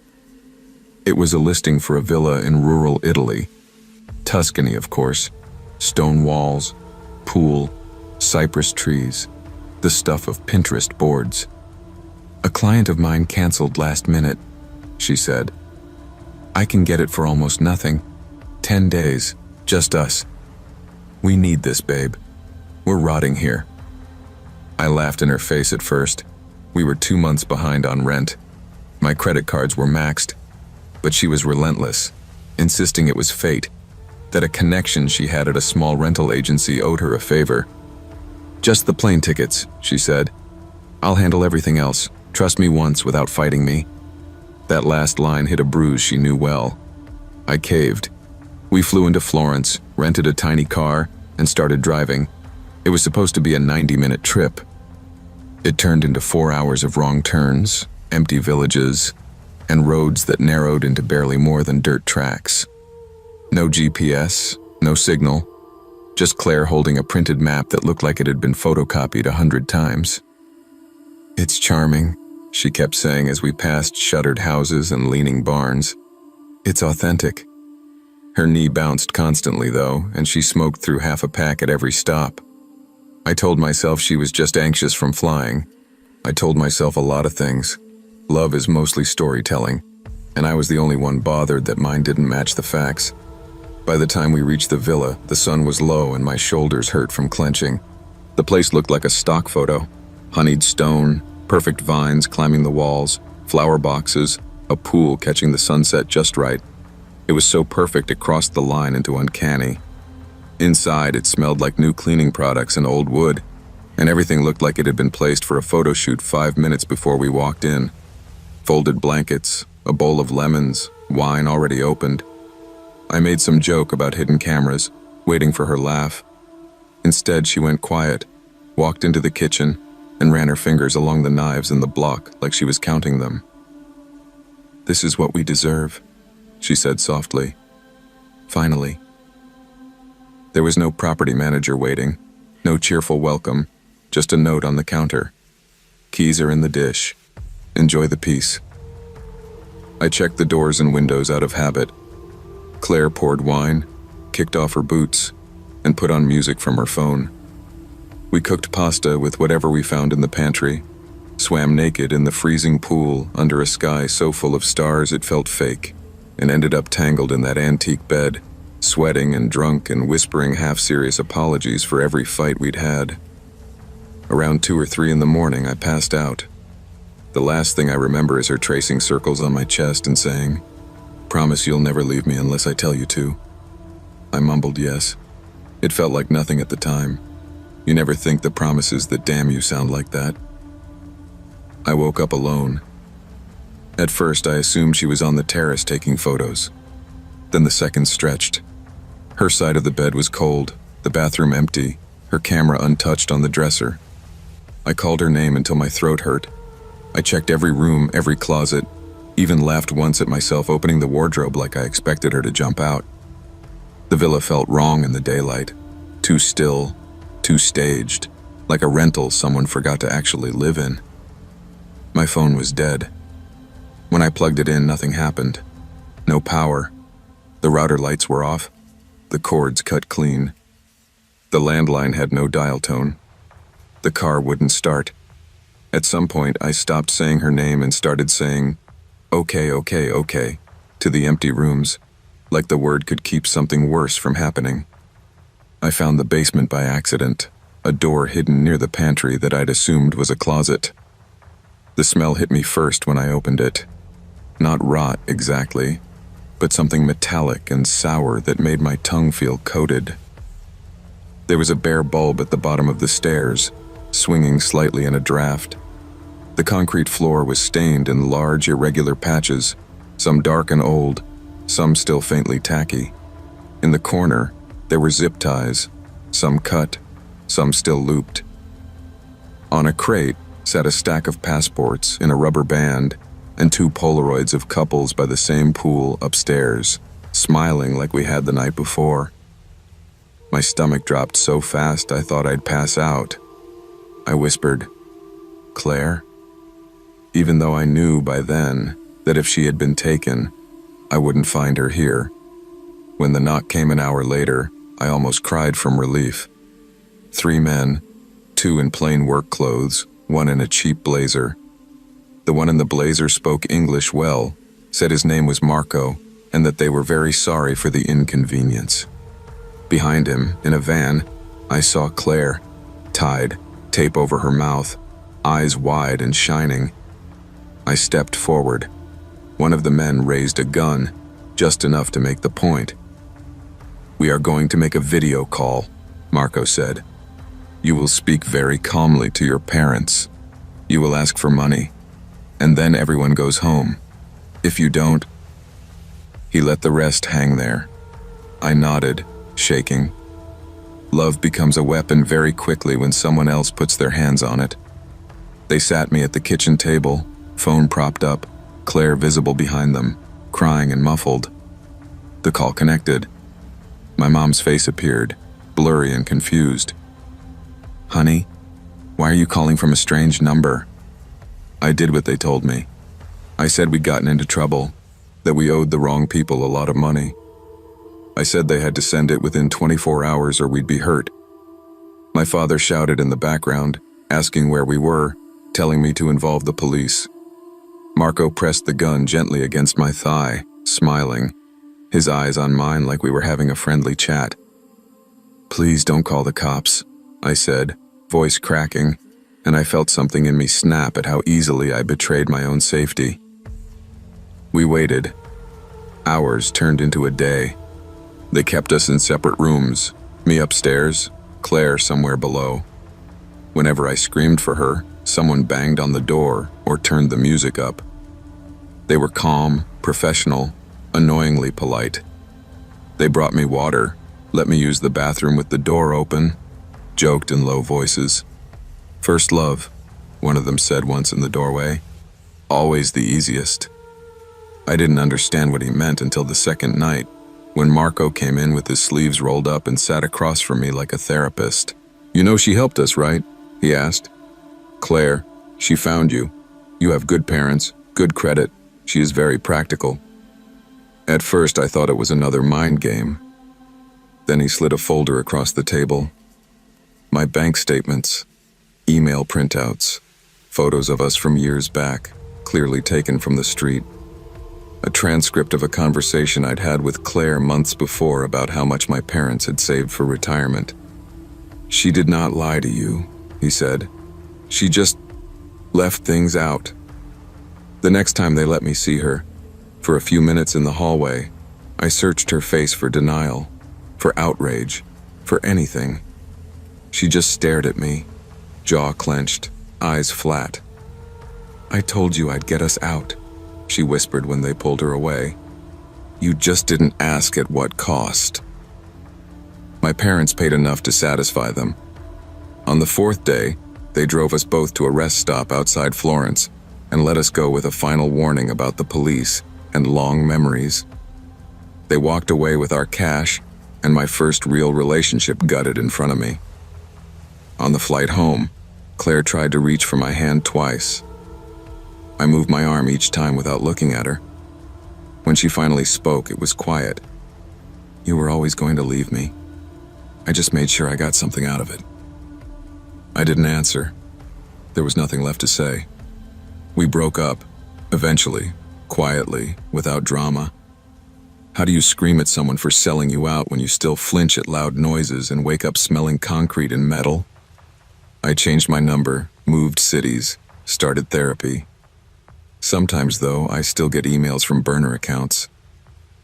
It was a listing for a villa in rural Italy. Tuscany, of course. Stone walls, pool, cypress trees, the stuff of Pinterest boards. "A client of mine canceled last minute," she said. "I can get it for almost nothing. 10 days, just us. We need this, babe. We're rotting here." I laughed in her face at first. We were 2 months behind on rent. My credit cards were maxed, but she was relentless, insisting it was fate, that a connection she had at a small rental agency owed her a favor. "Just the plane tickets," she said. "I'll handle everything else. Trust me once without fighting me." That last line hit a bruise she knew well. I caved. We flew into Florence, rented a tiny car, and started driving. It was supposed to be a 90-minute trip. It turned into 4 hours of wrong turns, empty villages, and roads that narrowed into barely more than dirt tracks. No GPS, no signal, just Claire holding a printed map that looked like it had been photocopied 100 times. "It's charming," she kept saying as we passed shuttered houses and leaning barns. "It's authentic." Her knee bounced constantly, though, and she smoked through half a pack at every stop. I told myself she was just anxious from flying. I told myself a lot of things. Love is mostly storytelling, and I was the only one bothered that mine didn't match the facts. By the time we reached the villa, the sun was low and my shoulders hurt from clenching. The place looked like a stock photo. Honeyed stone, perfect vines climbing the walls, flower boxes, a pool catching the sunset just right. It was so perfect it crossed the line into uncanny. Inside, it smelled like new cleaning products and old wood, and everything looked like it had been placed for a photo shoot 5 minutes before we walked in. Folded blankets, a bowl of lemons, wine already opened. I made some joke about hidden cameras, waiting for her laugh. Instead, she went quiet, walked into the kitchen, and ran her fingers along the knives in the block like she was counting them. "This is what we deserve," she said softly. "Finally." There was no property manager waiting, no cheerful welcome, just a note on the counter. "Keys are in the dish. Enjoy the peace." I checked the doors and windows out of habit. Claire poured wine, kicked off her boots, and put on music from her phone. We cooked pasta with whatever we found in the pantry, swam naked in the freezing pool under a sky so full of stars it felt fake, and ended up tangled in that antique bed, sweating and drunk and whispering half-serious apologies for every fight we'd had. Around 2 or 3 in the morning, I passed out. The last thing I remember is her tracing circles on my chest and saying, "Promise you'll never leave me unless I tell you to." I mumbled yes. It felt like nothing at the time. You never think the promises that damn you sound like that. I woke up alone. At first, I assumed she was on the terrace taking photos. Then the seconds stretched. Her side of the bed was cold, the bathroom empty, her camera untouched on the dresser. I called her name until my throat hurt. I checked every room, every closet, even laughed once at myself opening the wardrobe like I expected her to jump out. The villa felt wrong in the daylight. Too still, too staged, like a rental someone forgot to actually live in. My phone was dead. When I plugged it in, nothing happened. No power. The router lights were off. The cords cut clean. The landline had no dial tone. The car wouldn't start. At some point, I stopped saying her name and started saying, "Okay, okay, okay," to the empty rooms, like the word could keep something worse from happening. I found the basement by accident, a door hidden near the pantry that I'd assumed was a closet. The smell hit me first when I opened it. Not rot exactly, but something metallic and sour that made my tongue feel coated. There was a bare bulb at the bottom of the stairs, swinging slightly in a draft. The concrete floor was stained in large, irregular patches, some dark and old, some still faintly tacky. In the corner, there were zip ties, some cut, some still looped. On a crate sat a stack of passports in a rubber band, and 2 Polaroids of couples by the same pool upstairs, smiling like we had the night before. My stomach dropped so fast I thought I'd pass out. I whispered, "Claire?" Even though I knew by then that if she had been taken, I wouldn't find her here. When the knock came an hour later, I almost cried from relief. 3 men, 2 in plain work clothes, 1 in a cheap blazer. The one in the blazer spoke English well, said his name was Marco, and that they were very sorry for the inconvenience. Behind him, in a van, I saw Claire, tied, tape over her mouth, eyes wide and shining. I stepped forward. One of the men raised a gun, just enough to make the point. "We are going to make a video call," Marco said. "You will speak very calmly to your parents. You will ask for money, and then everyone goes home. If you don't..." He let the rest hang there. I nodded, shaking. Love becomes a weapon very quickly when someone else puts their hands on it. They sat me at the kitchen table, phone propped up, Claire visible behind them, crying and muffled. The call connected. My mom's face appeared, blurry and confused. "Honey, why are you calling from a strange number?" I did what they told me. I said we'd gotten into trouble, that we owed the wrong people a lot of money. I said they had to send it within 24 hours or we'd be hurt. My father shouted in the background, asking where we were, telling me to involve the police. Marco pressed the gun gently against my thigh, smiling, his eyes on mine like we were having a friendly chat. "Please don't call the cops," I said, voice cracking, and I felt something in me snap at how easily I betrayed my own safety. We waited. Hours turned into a day. They kept us in separate rooms, me upstairs, Claire somewhere below. Whenever I screamed for her, someone banged on the door or turned the music up. They were calm, professional, annoyingly polite. They brought me water, let me use the bathroom with the door open, joked in low voices. "First love," one of them said once in the doorway. "Always the easiest." I didn't understand what he meant until the second night, when Marco came in with his sleeves rolled up and sat across from me like a therapist. "You know she helped us, right?" he asked. "Claire, she found you. You have good parents, good credit. She is very practical." At first I thought it was another mind game. Then he slid a folder across the table. My bank statements, email printouts, photos of us from years back, clearly taken from the street. A transcript of a conversation I'd had with Claire months before about how much my parents had saved for retirement. "She did not lie to you," he said. "She just left things out." The next time they let me see her, for a few minutes in the hallway, I searched her face for denial, for outrage, for anything. She just stared at me, jaw clenched, eyes flat. "I told you I'd get us out," she whispered when they pulled her away. "You just didn't ask at what cost." My parents paid enough to satisfy them. On the 4th day, they drove us both to a rest stop outside Florence and let us go with a final warning about the police and long memories. They walked away with our cash and my first real relationship gutted in front of me. On the flight home, Claire tried to reach for my hand twice. I moved my arm each time without looking at her. When she finally spoke, it was quiet. "You were always going to leave me. I just made sure I got something out of it." I didn't answer. There was nothing left to say. We broke up, eventually, quietly, without drama. How do you scream at someone for selling you out when you still flinch at loud noises and wake up smelling concrete and metal? I changed my number, moved cities, started therapy. Sometimes, though, I still get emails from burner accounts.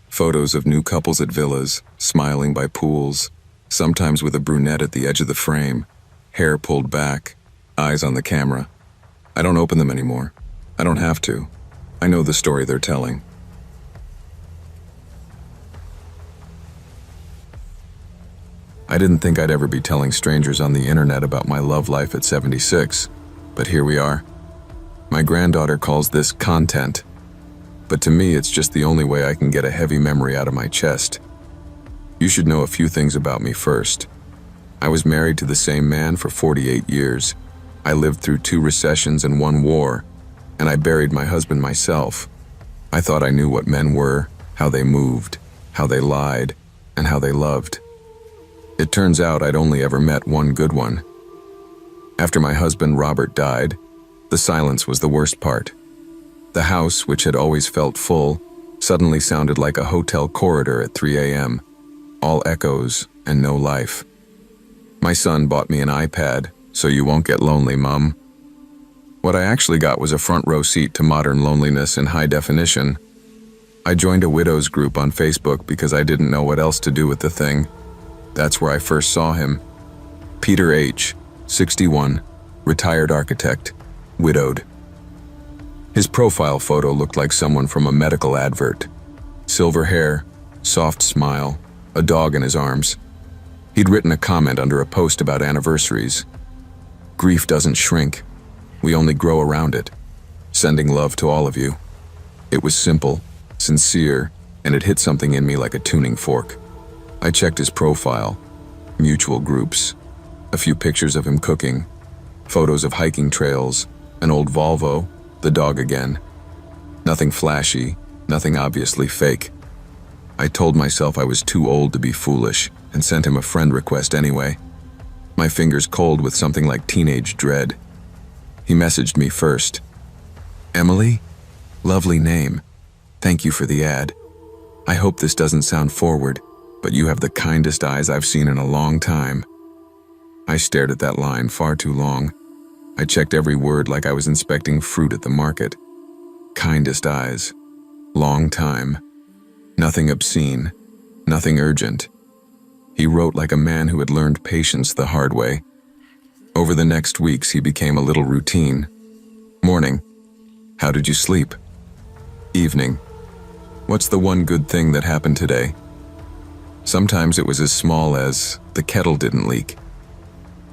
Photos of new couples at villas, smiling by pools, sometimes with a brunette at the edge of the frame, hair pulled back, eyes on the camera. I don't open them anymore. I don't have to. I know the story they're telling. I didn't think I'd ever be telling strangers on the internet about my love life at 76, but here we are. My granddaughter calls this content, but to me it's just the only way I can get a heavy memory out of my chest. You should know a few things about me first. I was married to the same man for 48 years. I lived through 2 recessions and 1 war, and I buried my husband myself. I thought I knew what men were, how they moved, how they lied, and how they loved. It turns out I'd only ever met one good one. After my husband Robert died, the silence was the worst part. The house, which had always felt full, suddenly sounded like a hotel corridor at 3 a.m., all echoes and no life. My son bought me an iPad, so you won't get lonely, Mum. What I actually got was a front row seat to modern loneliness in high definition. I joined a widows group on Facebook because I didn't know what else to do with the thing. That's where I first saw him. Peter H., 61, retired architect, widowed. His profile photo looked like someone from a medical advert. Silver hair, soft smile, a dog in his arms. He'd written a comment under a post about anniversaries. Grief doesn't shrink. We only grow around it. Sending love to all of you. It was simple, sincere, and it hit something in me like a tuning fork. I checked his profile, mutual groups, a few pictures of him cooking, photos of hiking trails, an old Volvo, the dog again. Nothing flashy, nothing obviously fake. I told myself I was too old to be foolish and sent him a friend request anyway. My fingers cold with something like teenage dread. He messaged me first. Emily? Lovely name. Thank you for the ad. I hope this doesn't sound forward, but you have the kindest eyes I've seen in a long time. I stared at that line far too long. I checked every word like I was inspecting fruit at the market. Kindest eyes. Long time. Nothing obscene. Nothing urgent. He wrote like a man who had learned patience the hard way. Over the next weeks, he became a little routine. Morning. How did you sleep? Evening. What's the one good thing that happened today? Sometimes it was as small as the kettle didn't leak.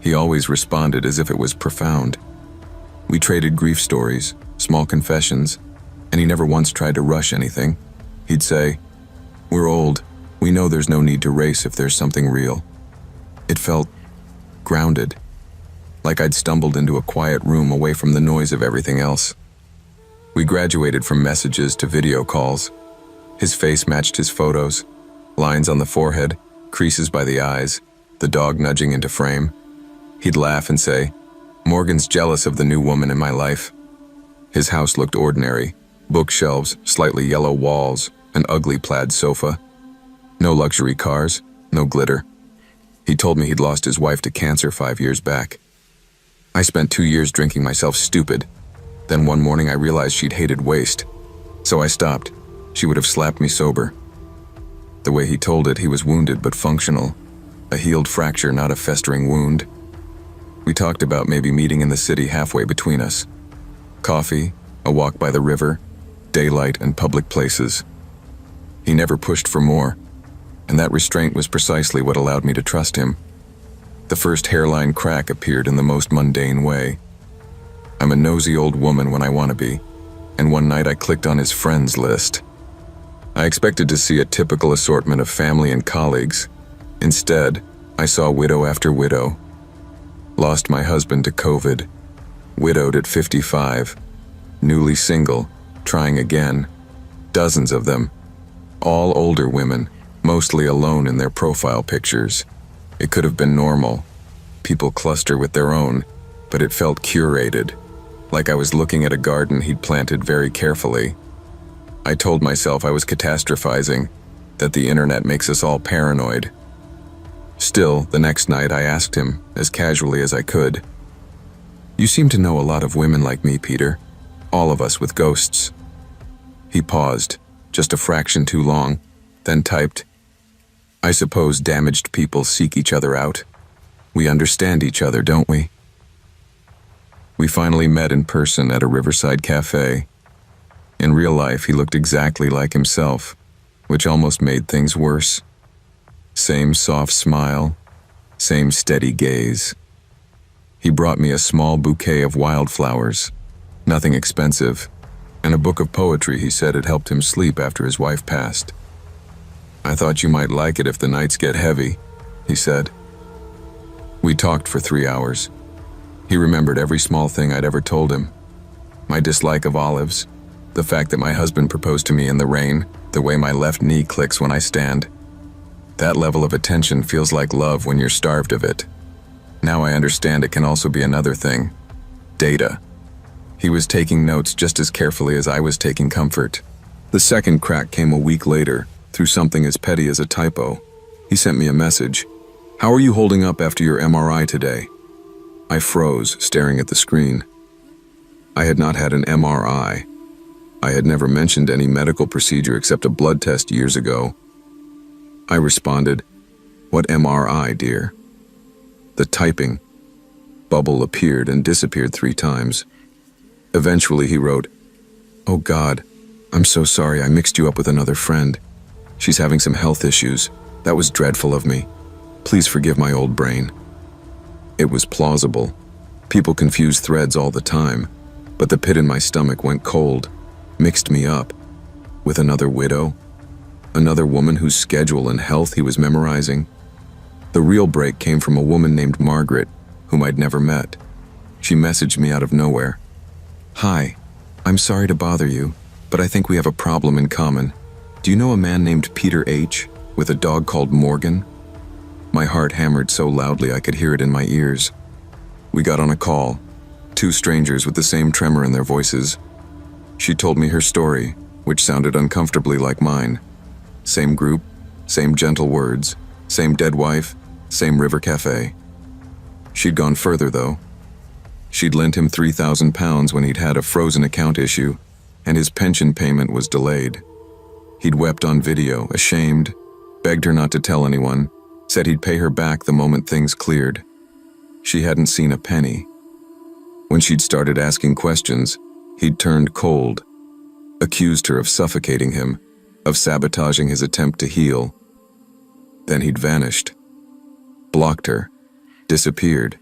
He always responded as if it was profound. We traded grief stories, small confessions, and he never once tried to rush anything. He'd say, "We're old. We know there's no need to race if there's something real." It felt grounded, like I'd stumbled into a quiet room away from the noise of everything else. We graduated from messages to video calls. His face matched his photos, lines on the forehead, creases by the eyes, the dog nudging into frame. He'd laugh and say, "Morgan's jealous of the new woman in my life." His house looked ordinary, bookshelves, slightly yellow walls, an ugly plaid sofa. No luxury cars, no glitter. He told me he'd lost his wife to cancer 5 years back. I spent 2 years drinking myself stupid. Then one morning I realized she'd hated waste. So I stopped. She would have slapped me sober. The way he told it, he was wounded but functional. A healed fracture, not a festering wound. We talked about maybe meeting in the city halfway between us. Coffee, a walk by the river, daylight and public places. He never pushed for more, and that restraint was precisely what allowed me to trust him. The first hairline crack appeared in the most mundane way. I'm a nosy old woman when I want to be, and one night I clicked on his friends list. I expected to see a typical assortment of family and colleagues. Instead, I saw widow after widow. Lost my husband to COVID. Widowed at 55. Newly single, trying again. Dozens of them. All older women, mostly alone in their profile pictures. It could have been normal. People cluster with their own, but it felt curated, like I was looking at a garden he'd planted very carefully. I told myself I was catastrophizing, that the internet makes us all paranoid. Still, the next night I asked him, as casually as I could, "You seem to know a lot of women like me, Peter. All of us with ghosts." He paused, just a fraction too long, then typed, "I suppose damaged people seek each other out. We understand each other, don't we?" We finally met in person at a riverside cafe. In real life, he looked exactly like himself, which almost made things worse. Same soft smile, same steady gaze. He brought me a small bouquet of wildflowers. Nothing expensive, and a book of poetry he said had helped him sleep after his wife passed. "I thought you might like it if the nights get heavy," he said. We talked for 3 hours. He remembered every small thing I'd ever told him. My dislike of olives, the fact that my husband proposed to me in the rain, the way my left knee clicks when I stand. That level of attention feels like love when you're starved of it. Now I understand it can also be another thing. Data. He was taking notes just as carefully as I was taking comfort. The second crack came a week later, through something as petty as a typo. He sent me a message. "How are you holding up after your MRI today?" I froze, staring at the screen. I had not had an MRI. I had never mentioned any medical procedure except a blood test years ago. I responded, "What MRI, dear?" The typing bubble appeared and disappeared 3 times. Eventually he wrote, "Oh God, I'm so sorry I mixed you up with another friend. She's having some health issues. That was dreadful of me. Please forgive my old brain." It was plausible. People confuse threads all the time, but the pit in my stomach went cold, mixed me up. With another widow? Another woman whose schedule and health he was memorizing? The real break came from a woman named Margaret, whom I'd never met. She messaged me out of nowhere. "Hi, I'm sorry to bother you, but I think we have a problem in common. Do you know a man named Peter H., with a dog called Morgan?" My heart hammered so loudly I could hear it in my ears. We got on a call, 2 strangers with the same tremor in their voices. She told me her story, which sounded uncomfortably like mine. Same group, same gentle words, same dead wife, same river cafe. She'd gone further, though. She'd lent him £3,000 when he'd had a frozen account issue, and his pension payment was delayed. He'd wept on video, ashamed, begged her not to tell anyone, said he'd pay her back the moment things cleared. She hadn't seen a penny. When she'd started asking questions, he'd turned cold, accused her of suffocating him, of sabotaging his attempt to heal. Then he'd vanished, blocked her, disappeared,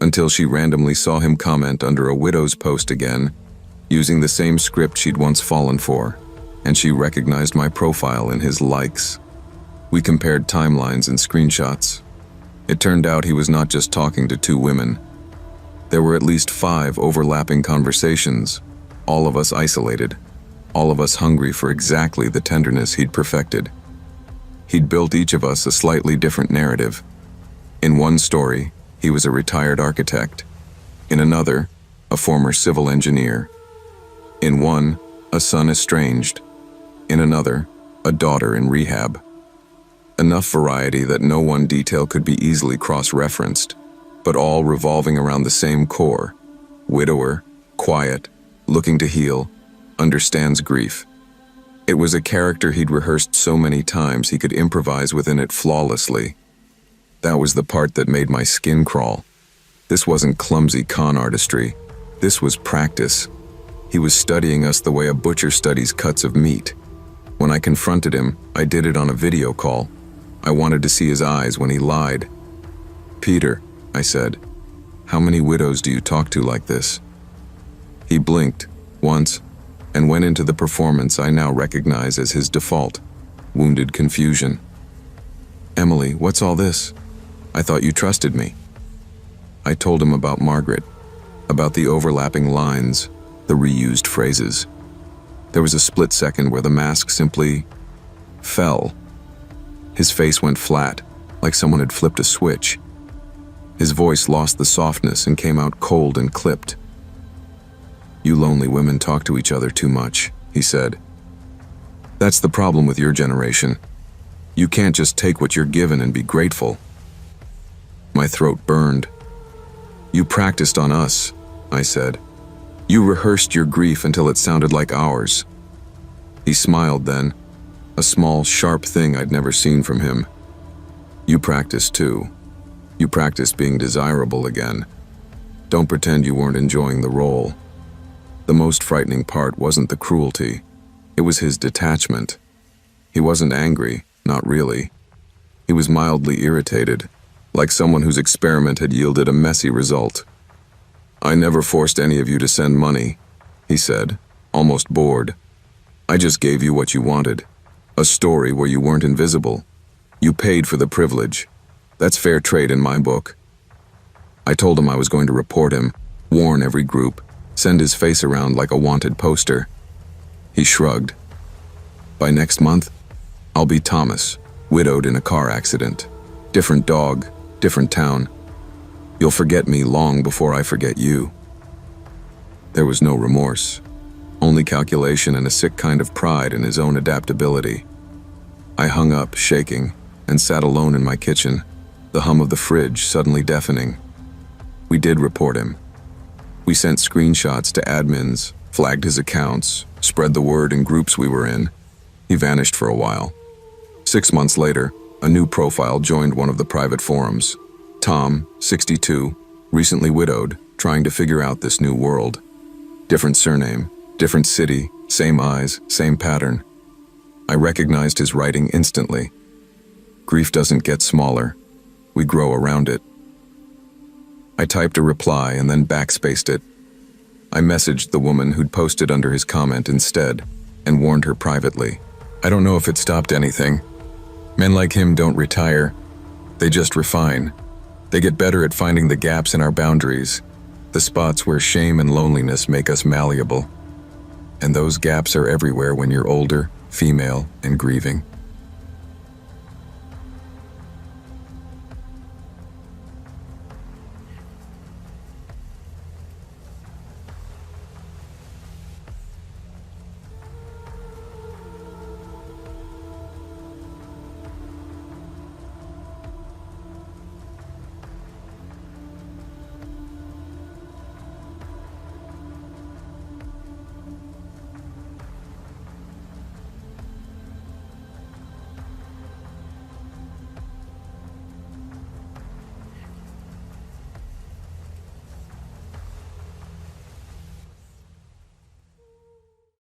until she randomly saw him comment under a widow's post again, using the same script she'd once fallen for, and she recognized my profile in his likes. We compared timelines and screenshots. It turned out he was not just talking to 2 women. There were at least 5 overlapping conversations, all of us isolated, all of us hungry for exactly the tenderness he'd perfected. He'd built each of us a slightly different narrative. In one story, he was a retired architect. In another, a former civil engineer. In one, a son estranged. In another, a daughter in rehab. Enough variety that no one detail could be easily cross-referenced, but all revolving around the same core. Widower, quiet, looking to heal, understands grief. It was a character he'd rehearsed so many times he could improvise within it flawlessly. That was the part that made my skin crawl. This wasn't clumsy con artistry. This was practice. He was studying us the way a butcher studies cuts of meat. When I confronted him, I did it on a video call. I wanted to see his eyes when he lied. "Peter," I said, "how many widows do you talk to like this?" He blinked, once, and went into the performance I now recognize as his default, wounded confusion. "Emily, what's all this? I thought you trusted me." I told him about Margaret, about the overlapping lines, the reused phrases. There was a split second where the mask simply fell. His face went flat, like someone had flipped a switch. His voice lost the softness and came out cold and clipped. "You lonely women talk to each other too much," he said. "That's the problem with your generation. You can't just take what you're given and be grateful." My throat burned. "You practiced on us," I said. "You rehearsed your grief until it sounded like ours." He smiled then, a small, sharp thing I'd never seen from him. "You practiced too. You practiced being desirable again. Don't pretend you weren't enjoying the role." The most frightening part wasn't the cruelty. It was his detachment. He wasn't angry, not really. He was mildly irritated, like someone whose experiment had yielded a messy result. I never forced any of you to send money, he said, almost bored. I just gave you what you wanted. A story where you weren't invisible. You paid for the privilege. That's fair trade in my book. I told him I was going to report him, warn every group, send his face around like a wanted poster. He shrugged. By next month, I'll be Thomas, widowed in a car accident. Different dog, different town. You'll forget me long before I forget you. There was no remorse, only calculation and a sick kind of pride in his own adaptability. I hung up, shaking, and sat alone in my kitchen, the hum of the fridge suddenly deafening. We did report him. We sent screenshots to admins, flagged his accounts, spread the word in groups we were in. He vanished for a while. 6 months later, a new profile joined one of the private forums. Tom, 62, recently widowed, trying to figure out this new world. Different surname, different city, same eyes, same pattern. I recognized his writing instantly. Grief doesn't get smaller. We grow around it. I typed a reply and then backspaced it. I messaged the woman who'd posted under his comment instead and warned her privately. I don't know if it stopped anything. Men like him don't retire. They just refine. They get better at finding the gaps in our boundaries, the spots where shame and loneliness make us malleable. And those gaps are everywhere when you're older, female, and grieving.